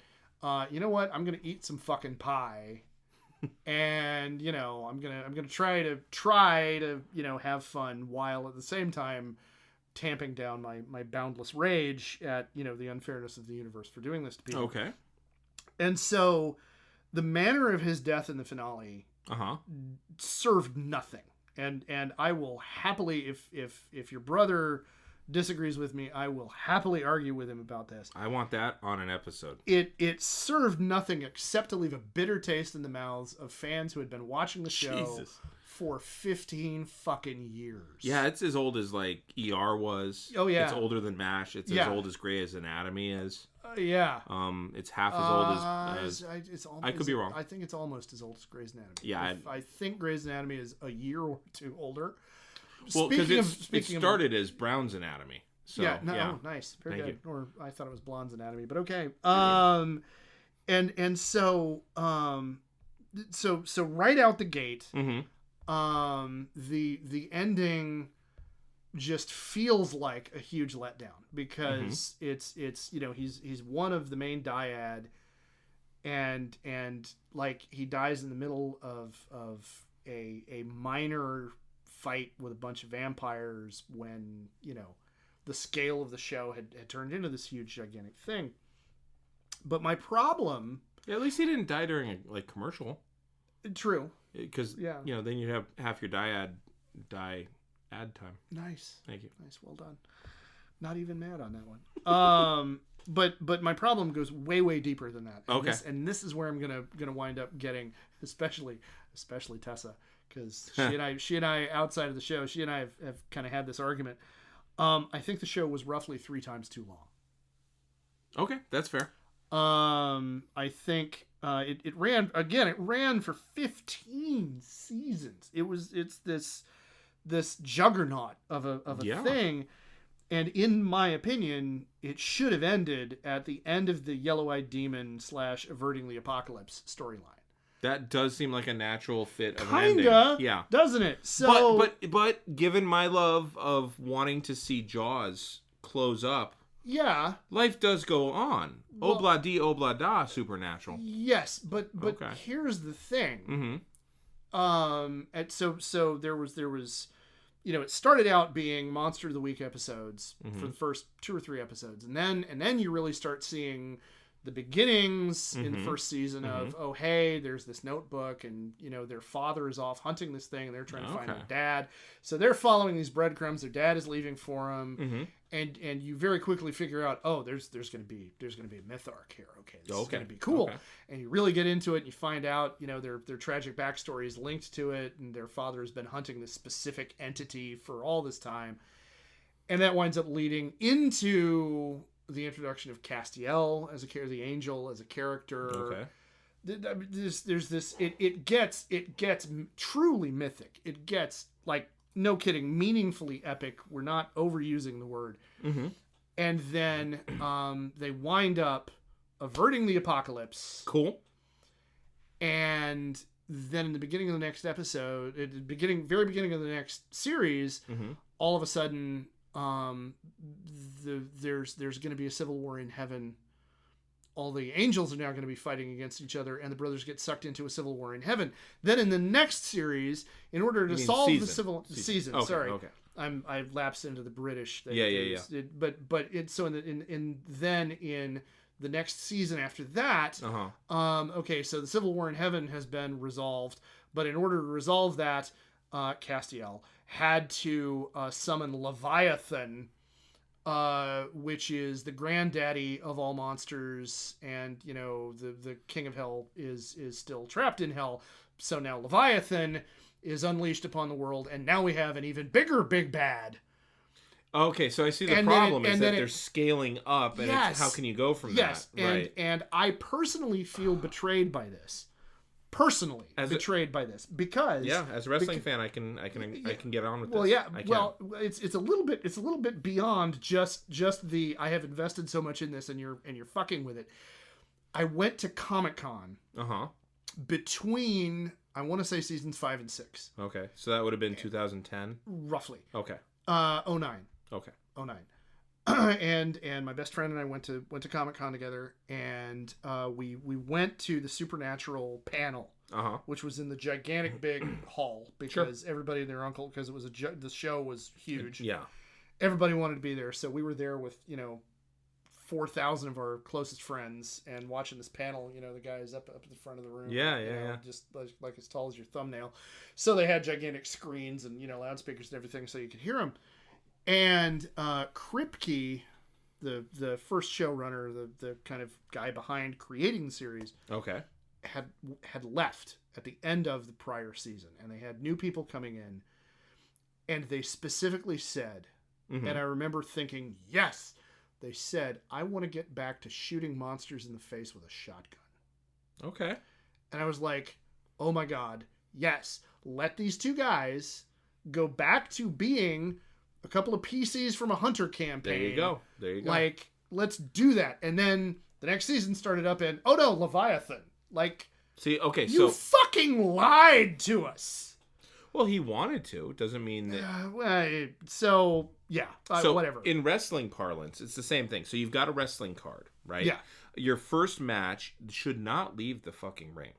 You know what? I'm going to eat some fucking pie. And I'm gonna try to have fun while at the same time tamping down my boundless rage at the unfairness of the universe for doing this to people. Okay. And so the manner of his death in the finale Uh-huh. served nothing. And I will happily, if your brother disagrees with me, I will happily argue with him about this. I want that on an episode. It served nothing except to leave a bitter taste in the mouths of fans who had been watching the show Jesus. for 15 fucking years. Yeah, it's as old as like ER was. Oh, yeah. It's older than MASH. It's Yeah. as old as Grey's Anatomy is. Yeah. It's half as old as it's I could be wrong. I think it's almost as old as Grey's Anatomy. Yeah, I think Grey's Anatomy is a year or two older. well, because it speaking of- started as Brown's Anatomy. So yeah, no, yeah. oh, nice, very Thank good. Or I thought it was Blonde's Anatomy, but okay. And so right out the gate, Mm-hmm. the ending just feels like a huge letdown because it's he's one of the main dyad, and like he dies in the middle of a minor fight with a bunch of vampires when the scale of the show had turned into this huge gigantic thing. But my problem, Yeah, at least he didn't die during a commercial. true, Because Yeah. then you'd have half your ad time. nice, Thank you. well done. Not even mad on that one. But my problem goes way deeper than that. And Okay. this is where I'm gonna wind up getting, especially Tessa, because she and I outside of the show, she and I have kind of had this argument. I think the show was roughly 3 times too long. Okay, that's fair. I think it ran for 15 seasons. It's this juggernaut of a Yeah. thing, and in my opinion, it should have ended at the end of the Yellow-Eyed Demon / Averting the Apocalypse storyline. That does seem like a natural fit of an Kinda, ending. Yeah. doesn't it? So, But given my love of wanting to see Jaws close up, yeah, life does go on. Well- Obla di obla da, Supernatural. yes, but Okay. here's the thing. Mm-hmm. And so there was it started out being Monster of the Week episodes for the first 2 or 3 episodes, and then you really start seeing the beginnings in the first season of, oh hey, there's this notebook, and their father is off hunting this thing, and they're trying to find Okay. their dad, so they're following these breadcrumbs. Their dad is leaving for them, Mm-hmm. and you very quickly figure out, oh, there's gonna be a myth arc here. Okay, this is Okay. gonna be cool. Okay. And you really get into it, and you find out, their tragic backstory is linked to it, and their father has been hunting this specific entity for all this time, and that winds up leading into the introduction of Castiel as the angel as a character. Okay. There's this. It gets truly mythic. It gets, like, no kidding, meaningfully epic. We're not overusing the word. Mm-hmm. and then they wind up averting the apocalypse. Cool. And then in the beginning of the next episode, at the very beginning of the next series, all of a sudden, there's going to be a civil war in heaven. All the angels are now going to be fighting against each other, and the brothers get sucked into a civil war in heaven. Then in the next series, in order to solve the season. Okay, sorry, okay. I've lapsed into the British. Yeah. Then in the next season after that, okay, so the civil war in heaven has been resolved, but in order to resolve that, Castiel had to summon Leviathan, which is the granddaddy of all monsters, and the king of hell is still trapped in hell. So now Leviathan is unleashed upon the world, and now we have an even bigger big bad. Okay, so I see the problem is that they're scaling up, and it's, how can you go from that? Right. And I personally feel betrayed by this. Because as a wrestling fan, I can get on with this. Well, yeah, it's a little bit beyond just the I have invested so much in this and you're fucking with it. I went to Comic-Con between, I want to say, seasons 5 and 6. Okay, so that would have been 2010 roughly. Okay. 09. Okay. 09. and my best friend and I went to Comic-Con together, and we went to the Supernatural panel, which was in the gigantic big hall, because everybody and their uncle, because it was the show was huge. Yeah, everybody wanted to be there, so we were there with 4,000 of our closest friends, and watching this panel. The guys up at the front of the room. Yeah. Just like as tall as your thumbnail. So they had gigantic screens and loudspeakers and everything, so you could hear them. And Kripke, the first showrunner, the kind of guy behind creating the series, had left at the end of the prior season, and they had new people coming in, and they specifically said, and I remember thinking, yes, they said, I want to get back to shooting monsters in the face with a shotgun. Okay. And I was like, oh my God, yes, let these two guys go back to being a couple of PCs from a Hunter campaign. There you go. Like, let's do that. And then the next season started up in, oh no, Leviathan. Like, see, okay, you fucking lied to us. Well, he wanted to. Doesn't mean that. So whatever. In wrestling parlance, it's the same thing. So you've got a wrestling card, right? Yeah. Your first match should not leave the fucking ring.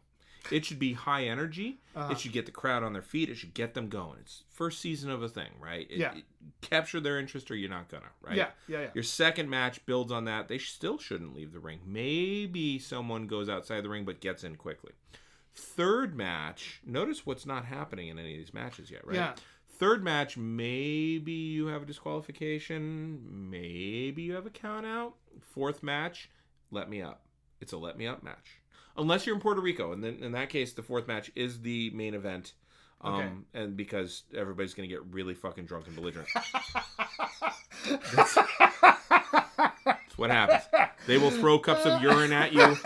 It should be high energy. It should get the crowd on their feet. It should get them going. It's first season of a thing, right? It capture their interest, or you're not gonna, right? Yeah. Your second match builds on that. They still shouldn't leave the ring. Maybe someone goes outside the ring but gets in quickly. Third match, notice what's not happening in any of these matches yet, right? Yeah. Third match, maybe you have a disqualification. Maybe you have a count out. Fourth match, let me up. It's a let me up match. Unless you're in Puerto Rico, and then in that case, the fourth match is the main event, and because everybody's going to get really fucking drunk and belligerent. That's what happens. They will throw cups of urine at you,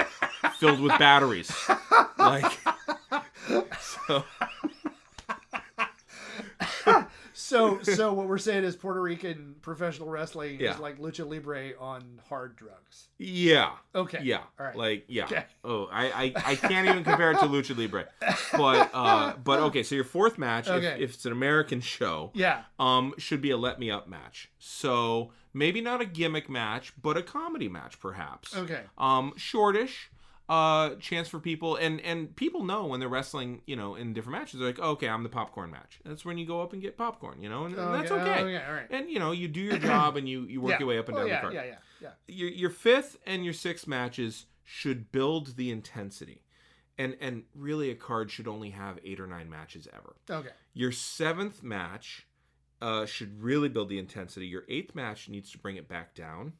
filled with batteries, So what we're saying is Puerto Rican professional wrestling is like lucha libre on hard drugs. Yeah. Okay. Yeah. All right. Okay. Oh, I can't even compare it to lucha libre, but okay. So your fourth match, if it's an American show, should be a let me up match. So maybe not a gimmick match, but a comedy match, perhaps. Okay. Shortish. Chance for people, and people know when they're wrestling, in different matches, they're like, okay, I'm the popcorn match. That's when you go up and get popcorn, and that's okay. Okay, all right. And you do your job, and you work your way up and down the card. Yeah. Your fifth and your sixth matches should build the intensity, and really a card should only have 8 or 9 matches ever. Okay. Your seventh match should really build the intensity. Your eighth match needs to bring it back down.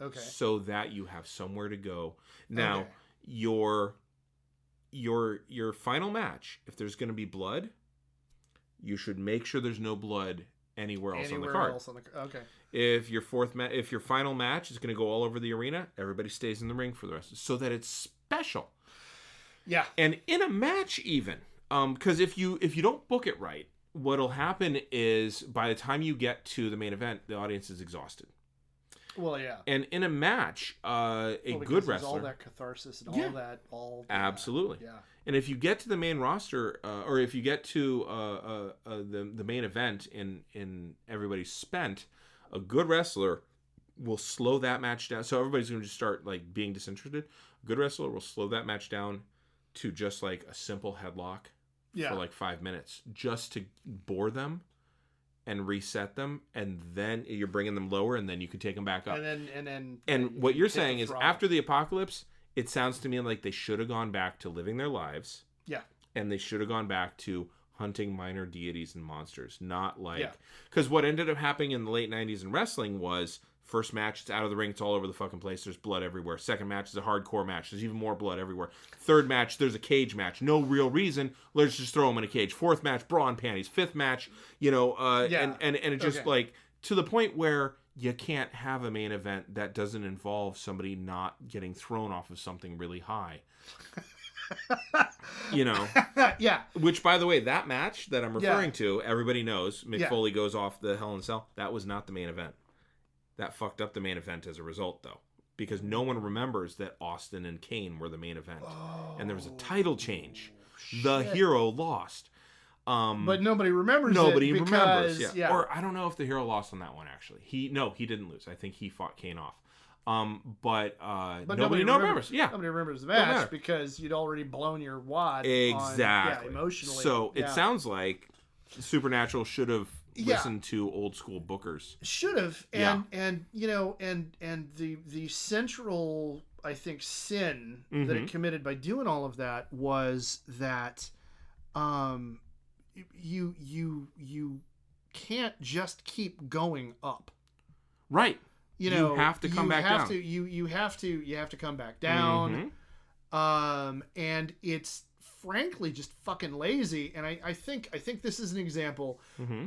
Okay. So that you have somewhere to go. Now. Okay. Your final match, if there's going to be blood, you should make sure there's no blood anywhere else on the card. Okay. If your final match is going to go all over the arena, everybody stays in the ring for the rest, so that it's special. Yeah. And in a match, even because if you don't book it right, what'll happen is by the time you get to the main event, the audience is exhausted. Well, yeah. And in a match, a good wrestler, all that catharsis and all that, absolutely. Yeah. And if you get to the main roster, or if you get to the main event in everybody's spent, a good wrestler will slow that match down. So everybody's going to just start like being disinterested. A good wrestler will slow that match down to just like a simple headlock for like 5 minutes, just to bore them and reset them, and then you're bringing them lower, and then you can take them back up. And what you're saying is, after the apocalypse, it sounds to me like they should have gone back to living their lives. Yeah. And they should have gone back to hunting minor deities and monsters, not like... Because what ended up happening in the late 90s in wrestling was, first match, it's out of the ring, it's all over the fucking place, there's blood everywhere. Second match is a hardcore match, there's even more blood everywhere. Third match, there's a cage match, no real reason, let's just throw them in a cage. Fourth match, bra and panties. Fifth match, and it just like, to the point where you can't have a main event that doesn't involve somebody not getting thrown off of something really high. Yeah. Which, by the way, that match that I'm referring to, everybody knows, Mick Foley goes off the Hell in a Cell. That was not the main event. That fucked up the main event as a result, though. Because no one remembers that Austin and Kane were the main event. And there was a title change. Shit. The hero lost. But nobody remembers remembers. Yeah. Or I don't know if the hero lost on that one, actually. He didn't lose. I think he fought Kane off. But nobody remembers. Yeah. Nobody remembers the match because you'd already blown your wad. Exactly. Emotionally. So it sounds like Supernatural should have listened to old school bookers. Should have. And the central, I think, sin that it committed by doing all of that was that you can't just keep going up. Right. You have to come back down. You have to come back down. And it's frankly just fucking lazy. And I think this is an example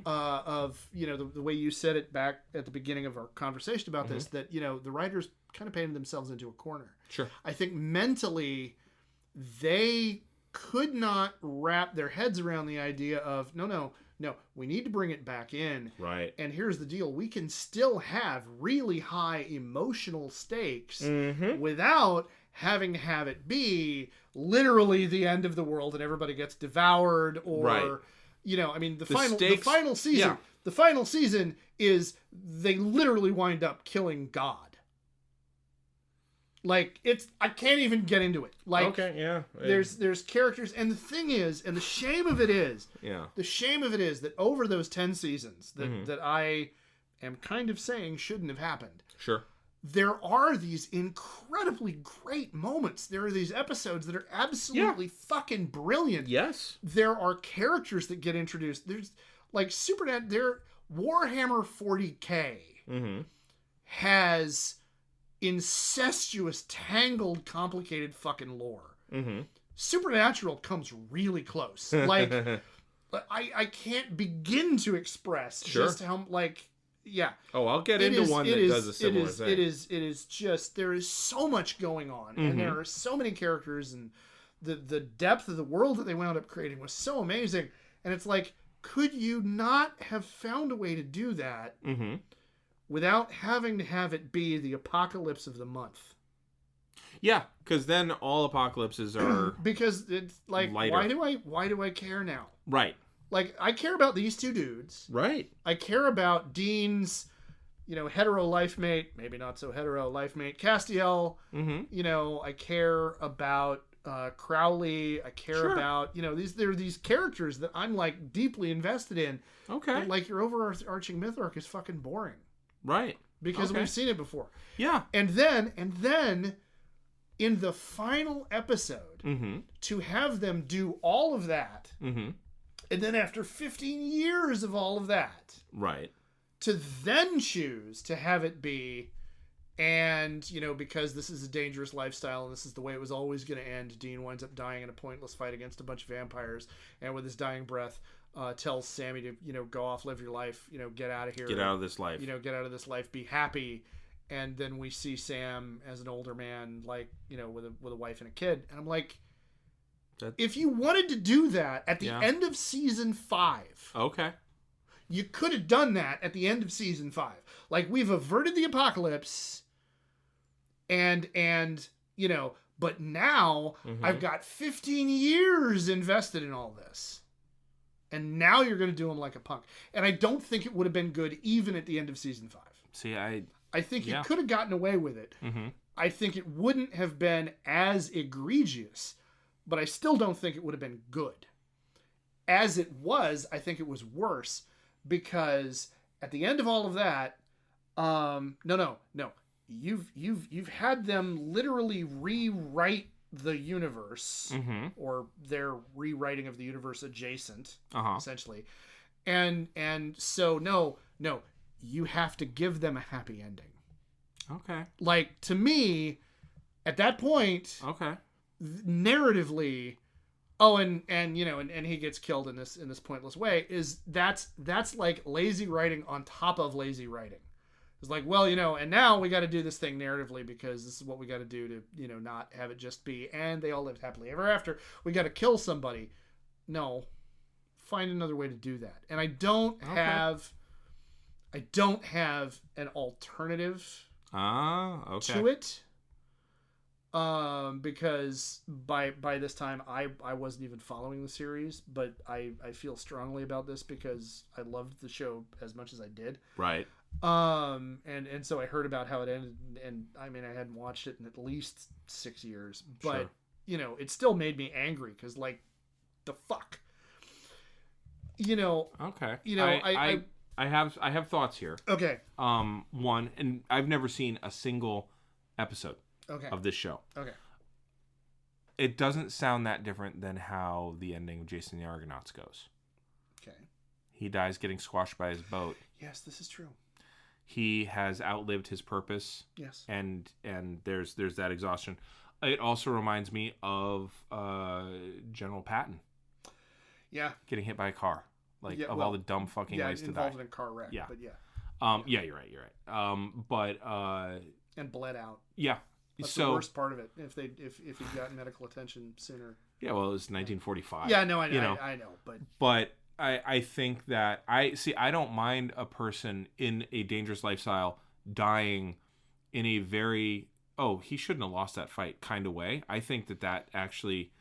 of the way you said it back at the beginning of our conversation about this, that the writers kind of painted themselves into a corner. Sure. I think mentally they could not wrap their heads around the idea of no, we need to bring it back in. Right. And here's the deal. We can still have really high emotional stakes without having to have it be literally the end of the world and everybody gets devoured or, the final season is they literally wind up killing God. Like, I can't even get into it. Like, okay, yeah. There's characters, and the thing is, and the shame of it is that over those 10 seasons that I am kind of saying shouldn't have happened. Sure. There are these incredibly great moments. There are these episodes that are absolutely fucking brilliant. Yes. There are characters that get introduced. There's, like, Warhammer 40K has incestuous, tangled, complicated fucking lore. Supernatural comes really close. Like, I can't begin to express just how, like, Oh, I'll get into one that does a similar thing. It is just, there is so much going on, and there are so many characters, and the depth of the world that they wound up creating was so amazing. And it's like, could you not have found a way to do that without having to have it be the apocalypse of the month? Yeah, because then all apocalypses are because it's like lighter. why do I care now? Right. Like, I care about these two dudes. Right. I care about Dean's, hetero life mate, maybe not so hetero life mate, Castiel. I care about Crowley. I care about, there are these characters that I'm, like, deeply invested in. Okay. But, like, your overarching myth arc is fucking boring. Right. Because we've seen it before. Yeah. And then in the final episode, to have them do all of that, and then after 15 years of all of that, right, to then choose to have it be, and, because this is a dangerous lifestyle and this is the way it was always going to end, Dean winds up dying in a pointless fight against a bunch of vampires, and with his dying breath, tells Sammy to, go off, live your life, get out of here. Get out of this life. Get out of this life, be happy. And then we see Sam as an older man, like, with a wife and a kid. And I'm like, if you wanted to do that at the end of season 5, okay, You could have done that at the end of season 5. Like, we've averted the apocalypse, and you know, but now I've got 15 years invested in all this. And now you're going to do him like a punk. And I don't think it would have been good even at the end of season 5. See, I think you could have gotten away with it. I think it wouldn't have been as egregious, but I still don't think it would have been good. As it was, I think it was worse, because at the end of all of that, no. You've had them literally rewrite the universe, or their rewriting of the universe adjacent, essentially. And so no, you have to give them a happy ending. Okay. Like, to me, at that point, narratively, and you know, and he gets killed in this pointless way, that's like lazy writing on top of lazy writing. It's like, well, you know, and now we got to do this thing narratively because this is what we got to do to, you know, not have it just be, and they all lived happily ever after. We got to kill somebody. No, find another way to do that. And I don't have an alternative to it. Because by this time I wasn't even following the series, but I feel strongly about this because I loved the show as much as I did. Right. And so I heard about how it ended, and I mean, I hadn't watched it in at least 6 years, but you know, it still made me angry because, like, the fuck, you know. Okay. You know, I have thoughts here. Okay. One, and I've never seen a single episode of this show. Okay. It doesn't sound that different than how the ending of Jason and the Argonauts goes. Okay. He dies getting squashed by his boat. Yes, this is true. He has outlived his purpose. Yes. And there's that exhaustion. It also reminds me of General Patton. Yeah. Getting hit by a car. Like, all the dumb fucking ways to die. Involved in a car wreck. Yeah. But yeah. Yeah, you're right. And bled out. Yeah. That's the worst part of it. If he got medical attention sooner. Yeah, well, it was 1945. Yeah, no, I know, but I think that I don't mind a person in a dangerous lifestyle dying in a very, he shouldn't have lost that fight kind of way. I think that actually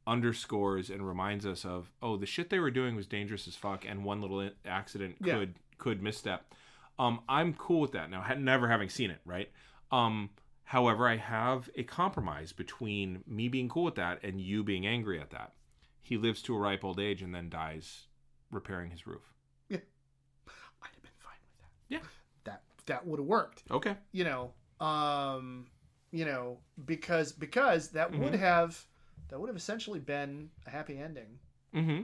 underscores and reminds us of, the shit they were doing was dangerous as fuck, and one little accident could misstep. I'm cool with that now, never having seen it, right? However, I have a compromise between me being cool with that and you being angry at that. He lives to a ripe old age and then dies repairing his roof. Yeah. I'd have been fine with that. Yeah. That would have worked. Okay. You know, because that would have essentially been a happy ending. Mm-hmm.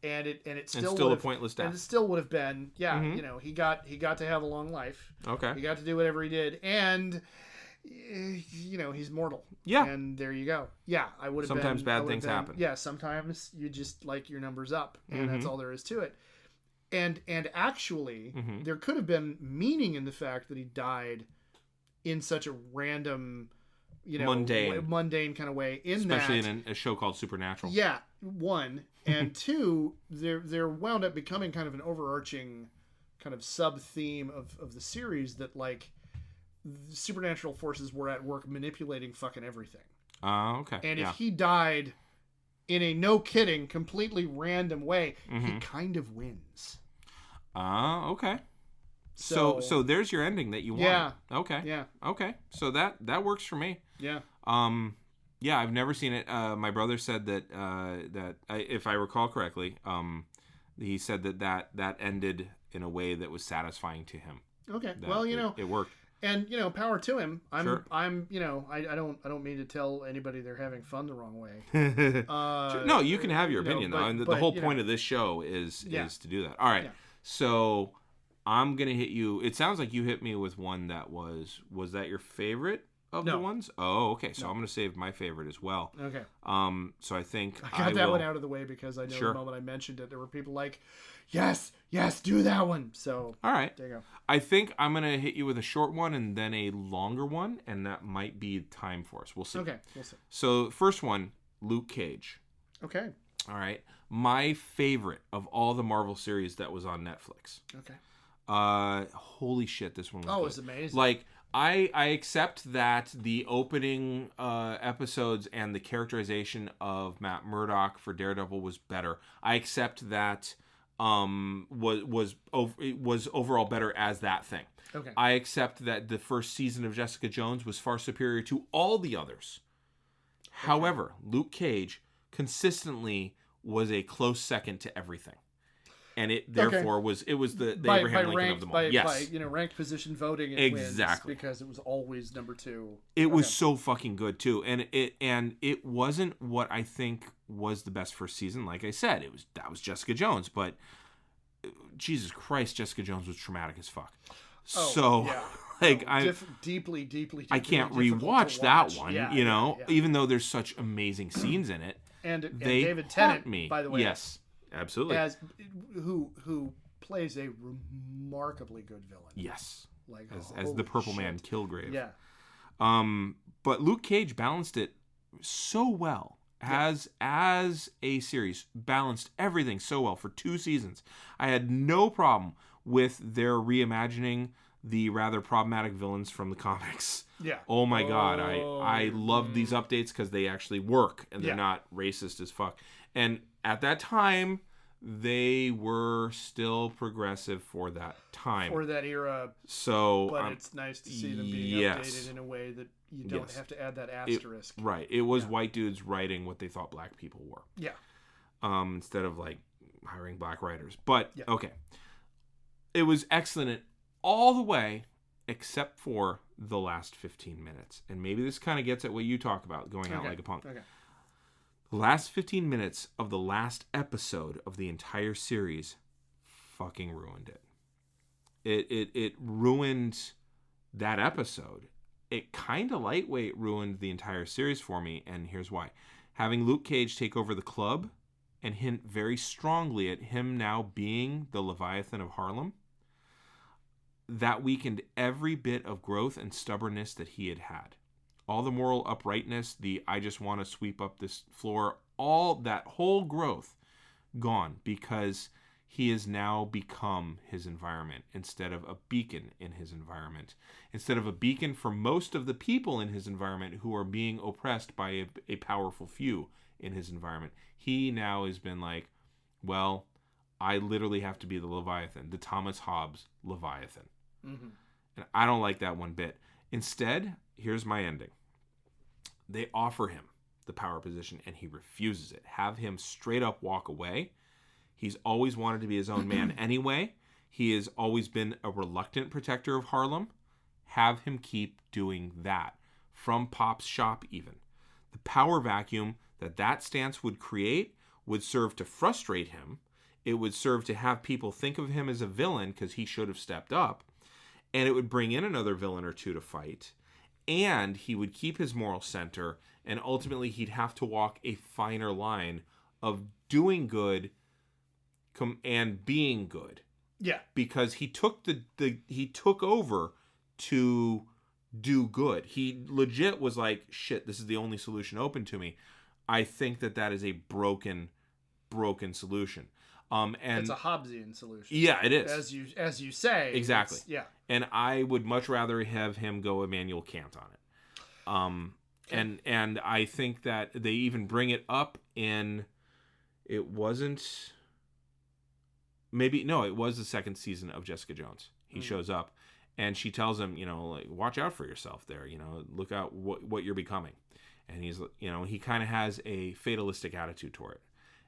And it still a pointless death. And it still would have been, you know, he got to have a long life. Okay. He got to do whatever he did, and you know, he's mortal. Yeah. And there you go. Yeah, I would have. Sometimes bad things happen. Yeah, sometimes you just, like, your numbers up, and that's all there is to it. And actually, there could have been meaning in the fact that he died in such a random, you know, mundane kind of way. Especially in a show called Supernatural. Yeah, one. And two, there wound up becoming kind of an overarching kind of sub-theme of the series that, like, supernatural forces were at work manipulating fucking everything. Okay. And if he died in a no-kidding, completely random way, he kind of wins. Okay. So there's your ending that you want. Yeah. Okay. Yeah. Okay. So that works for me. Yeah. Yeah, I've never seen it. My brother said that if I recall correctly, he said that ended in a way that was satisfying to him. Okay. Well, you know, it worked. And, you know, power to him. Sure. I'm, you know, I don't mean to tell anybody they're having fun the wrong way. No, you can have your opinion, though. And the whole point of this show is to do that. All right. Yeah. So I'm going to hit you. It sounds like you hit me with one that was that your favorite of the ones? Oh, okay. So I'm going to save my favorite as well. Okay. So I think I got that one out of the way because I know the moment I mentioned it, there were people like, yes, do that one. So all right. There you go. I think I'm going to hit you with a short one and then a longer one, and that might be time for us. We'll see. Okay, we'll see. So first one, Luke Cage. Okay. All right. my favorite of all the Marvel series that was on Netflix. Okay. Holy shit, this one was Oh, good. it was amazing. Like, I accept that the opening episodes and the characterization of Matt Murdock for Daredevil was better. I accept that was overall better as that thing. Okay. I accept that the first season of Jessica Jones was far superior to all the others. Okay. However, Luke Cage consistently was a close second to everything. And it therefore was the Abraham Lincoln of them all. Yes. By ranked position voting, it exactly, wins because it was always number 2. It was so fucking good too, and it wasn't what I think was the best first season. Like I said, that was Jessica Jones, but Jesus Christ, Jessica Jones was traumatic as fuck. Oh, so yeah. like deeply I can't rewatch that one. Yeah. Even though there's such amazing scenes in it, and they David Tennant, me. By the way, yes. Absolutely. Who plays a remarkably good villain. Yes. Like as the Purple Man Kilgrave. Yeah. But Luke Cage balanced it so well as a series. Balanced everything so well for 2 seasons. I had no problem with their reimagining the rather problematic villains from the comics. Yeah. Oh my god, I love these updates because they actually work and they're not racist as fuck. And at that time, they were still progressive for that time. For that era. So, but it's nice to see them being updated in a way that you don't have to add that asterisk. Right. It was white dudes writing what they thought black people were. Yeah. Instead of like hiring black writers. But, okay. It was excellent all the way except for the last 15 minutes. And maybe this kind of gets at what you talk about, going out like a punk. Okay. The last 15 minutes of the last episode of the entire series fucking ruined it. It ruined that episode. It kind of lightweight ruined the entire series for me, and here's why. Having Luke Cage take over the club and hint very strongly at him now being the Leviathan of Harlem, that weakened every bit of growth and stubbornness that he had had. All the moral uprightness, the I just want to sweep up this floor, all that whole growth gone because he has now become his environment instead of a beacon in his environment. Instead of a beacon for most of the people in his environment who are being oppressed by a powerful few in his environment. He now has been like, well, I literally have to be the Leviathan, the Thomas Hobbes Leviathan. Mm-hmm. And I don't like that one bit. Instead, here's my ending. They offer him the power position and he refuses it. Have him straight up walk away. He's always wanted to be his own man anyway. He has always been a reluctant protector of Harlem. Have him keep doing that. From Pop's shop even. The power vacuum that stance would create would serve to frustrate him. It would serve to have people think of him as a villain because he should have stepped up. And it would bring in another villain or two to fight. And he would keep his moral center. And ultimately, he'd have to walk a finer line of doing good and being good. Yeah. Because he took he took over to do good. He legit was like, shit, this is the only solution open to me. I think that is a broken solution. And it's a Hobbesian solution. Yeah, it is. As you say. Exactly. Yeah. And I would much rather have him go Immanuel Kant on it. Okay. And I think that they even bring it up in, it was the second season of Jessica Jones. He shows up and she tells him, like, watch out for yourself there, look out what you're becoming. And he's, he kind of has a fatalistic attitude toward it.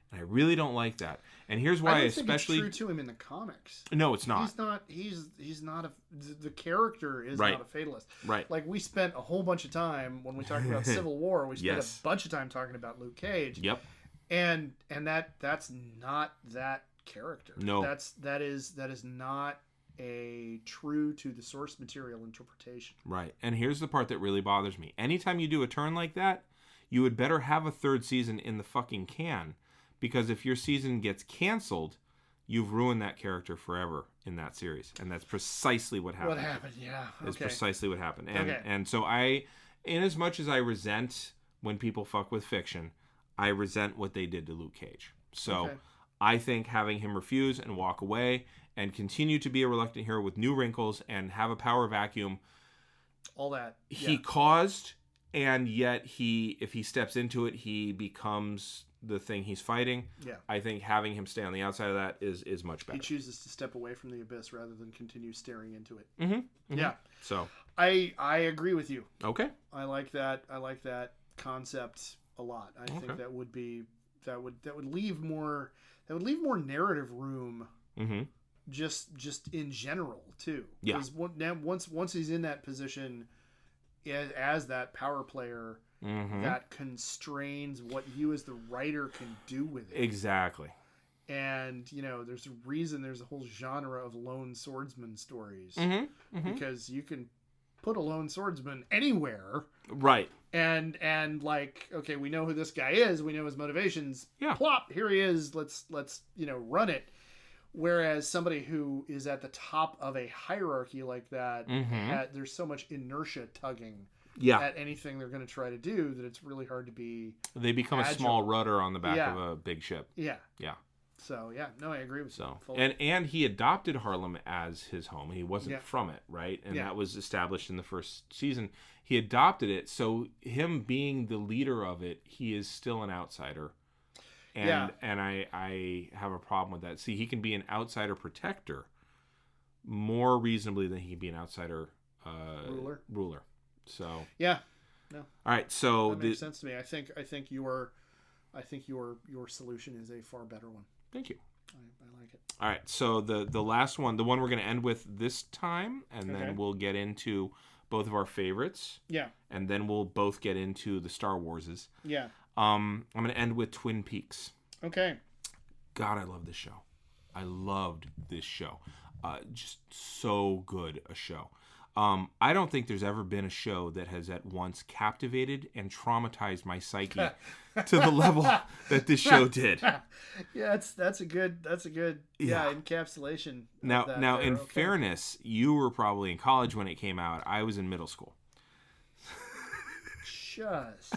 And I really don't like that. And here's why, I don't especially think it's true to him in the comics. No, it's not. He's not the character is not a fatalist. Right. Like we spent a whole bunch of time when we talked about Civil War, we spent a bunch of time talking about Luke Cage. Yep. And that's not that character. No. That is not a true to the source material interpretation. Right. And here's the part that really bothers me. Anytime you do a turn like that, you would better have a third season in the fucking can. Because if your season gets canceled, you've ruined that character forever in that series. And that's precisely what happened. What happened, yeah. Okay. That's precisely what happened. And so in as much as I resent when people fuck with fiction, I resent what they did to Luke Cage. So Okay. I think having him refuse and walk away and continue to be a reluctant hero with new wrinkles and have a power vacuum All that. he caused, and yet if he steps into it, he becomes the thing he's fighting. Yeah. I think having him stay on the outside of that is much better. He chooses to step away from the abyss rather than continue staring into it. Mm-hmm. Mm-hmm. Yeah. So I agree with you. okay. I like that. I like that concept a lot. I think that would leave more narrative room. Mm-hmm. Just in general too. Yeah. Because once he's in that position as that power player, that constrains what you as the writer can do with it. Exactly. And there's a reason there's a whole genre of lone swordsman stories because you can put a lone swordsman anywhere, right? And like, okay, we know who this guy is, we know his motivations. Yeah. Plop, here he is. Let's run it. Whereas somebody who is at the top of a hierarchy like that, there's so much inertia tugging at anything they're going to try to do that it's really hard to be. They become agile. a small rudder on the back of a big ship. Yeah. Yeah. So no, I agree with you. And he adopted Harlem as his home. He wasn't from it, right? And that was established in the first season. He adopted it, so him being the leader of it, he is still an outsider. And I have a problem with that. See, he can be an outsider protector more reasonably than he can be an outsider ruler. So yeah, no. All right, so that makes sense to me. I think your solution is a far better one. Thank you. I like it. All right, so the last one, the one we're going to end with this time, and then we'll get into both of our favorites. Yeah. And then we'll both get into the Star Warses. Yeah. I'm going to end with Twin Peaks. Okay. God, I love this show. I loved this show. Just so good a show. I don't think there's ever been a show that has at once captivated and traumatized my psyche to the level that this show did. Yeah, that's a good encapsulation. Now, in fairness, you were probably in college when it came out. I was in middle school. Just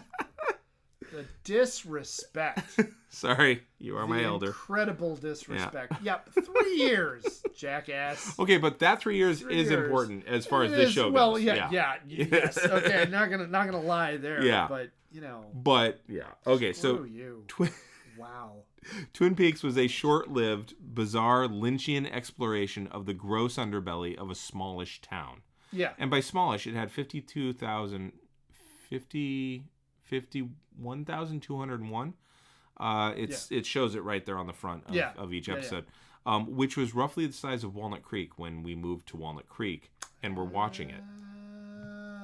the disrespect. Sorry, you are my elder. Incredible disrespect. Yep, 3 years, jackass. Okay, but that 3 years is important as far as this show goes. Well, yes. Okay, not gonna lie there. Yeah, but Okay, so wow. Twin Peaks was a short-lived, bizarre Lynchian exploration of the gross underbelly of a smallish town. Yeah, and by smallish, it had 51,201. It shows it right there on the front of each episode, which was roughly the size of Walnut Creek when we moved to Walnut Creek and we're watching it.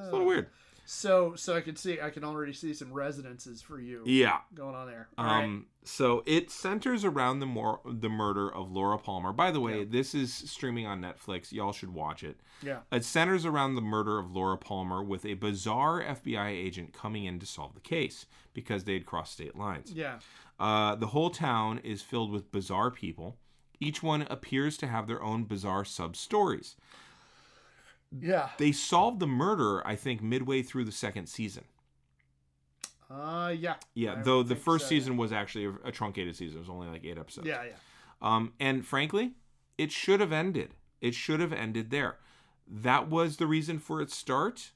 It's a little weird. So I can already see some resonances for you. Yeah, going on there. All right. So it centers around the murder of Laura Palmer. By the way, this is streaming on Netflix. Y'all should watch it. Yeah. It centers around the murder of Laura Palmer with a bizarre FBI agent coming in to solve the case because they had crossed state lines. Yeah. The whole town is filled with bizarre people. Each one appears to have their own bizarre sub-stories. Yeah. They solved the murder, I think, midway through the second season. Yeah. Yeah, though the first season was actually a truncated season. It was only like 8 episodes. Yeah. And frankly, it should have ended. It should have ended there. That was the reason for its start.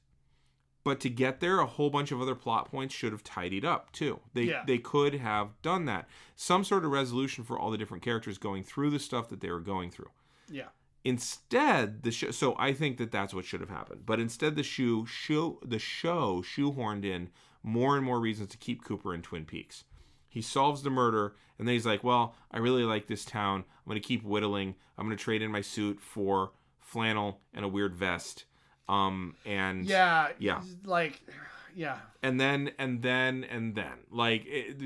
But to get there, a whole bunch of other plot points should have tidied up, too. They could have done that. Some sort of resolution for all the different characters going through the stuff that they were going through. Yeah. Instead, so I think that's what should have happened. But instead, the show shoehorned in more and more reasons to keep Cooper in Twin Peaks. He solves the murder, and then he's like, well, I really like this town. I'm going to keep whittling. I'm going to trade in my suit for flannel and a weird vest. And then like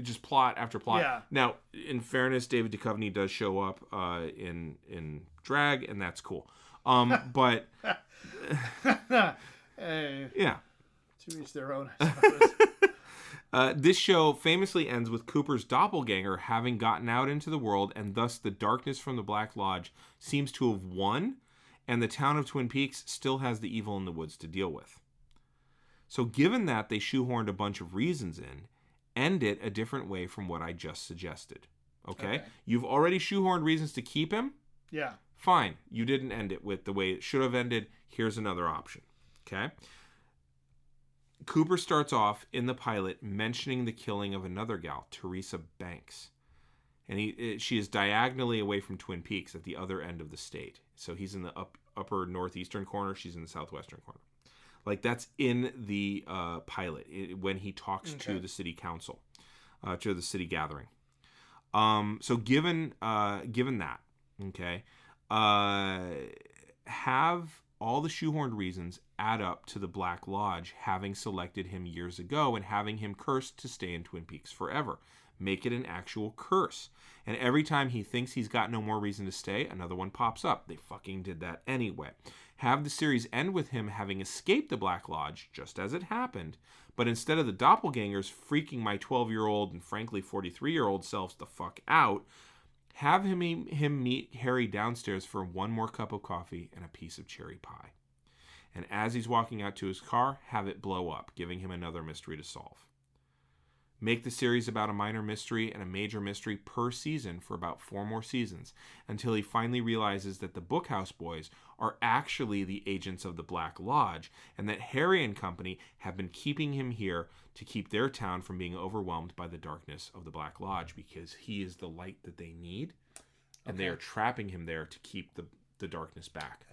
just plot after plot. Yeah. Now, in fairness, David Duchovny does show up in drag, and that's cool. But hey, yeah, to each their own, I suppose. This show famously ends with Cooper's doppelganger having gotten out into the world, and thus the darkness from the Black Lodge seems to have won, and the town of Twin Peaks still has the evil in the woods to deal with. So given that they shoehorned a bunch of reasons in, end it a different way from what I just suggested. Okay? Okay. You've already shoehorned reasons to keep him. Yeah. Fine. You didn't end it with the way it should have ended. Here's another option. Okay? Cooper starts off in the pilot mentioning the killing of another gal, Teresa Banks. And she is diagonally away from Twin Peaks at the other end of the state. So he's in the upper northeastern corner. She's in the southwestern corner. Like, that's in the pilot when he talks to the city council, to the city gathering. So given that, okay, have all the shoehorned reasons add up to the Black Lodge having selected him years ago and having him cursed to stay in Twin Peaks forever. Make it an actual curse. And every time he thinks he's got no more reason to stay, another one pops up. They fucking did that anyway. Have the series end with him having escaped the Black Lodge, just as it happened, but instead of the doppelgangers freaking my 12-year-old and frankly 43-year-old selves the fuck out, have him meet Harry downstairs for one more cup of coffee and a piece of cherry pie. And as he's walking out to his car, have it blow up, giving him another mystery to solve. Make the series about a minor mystery and a major mystery per season for about 4 more seasons, until he finally realizes that the Bookhouse Boys are actually the agents of the Black Lodge, and that Harry and company have been keeping him here to keep their town from being overwhelmed by the darkness of the Black Lodge, because he is the light that they need, and they are trapping him there to keep the darkness back.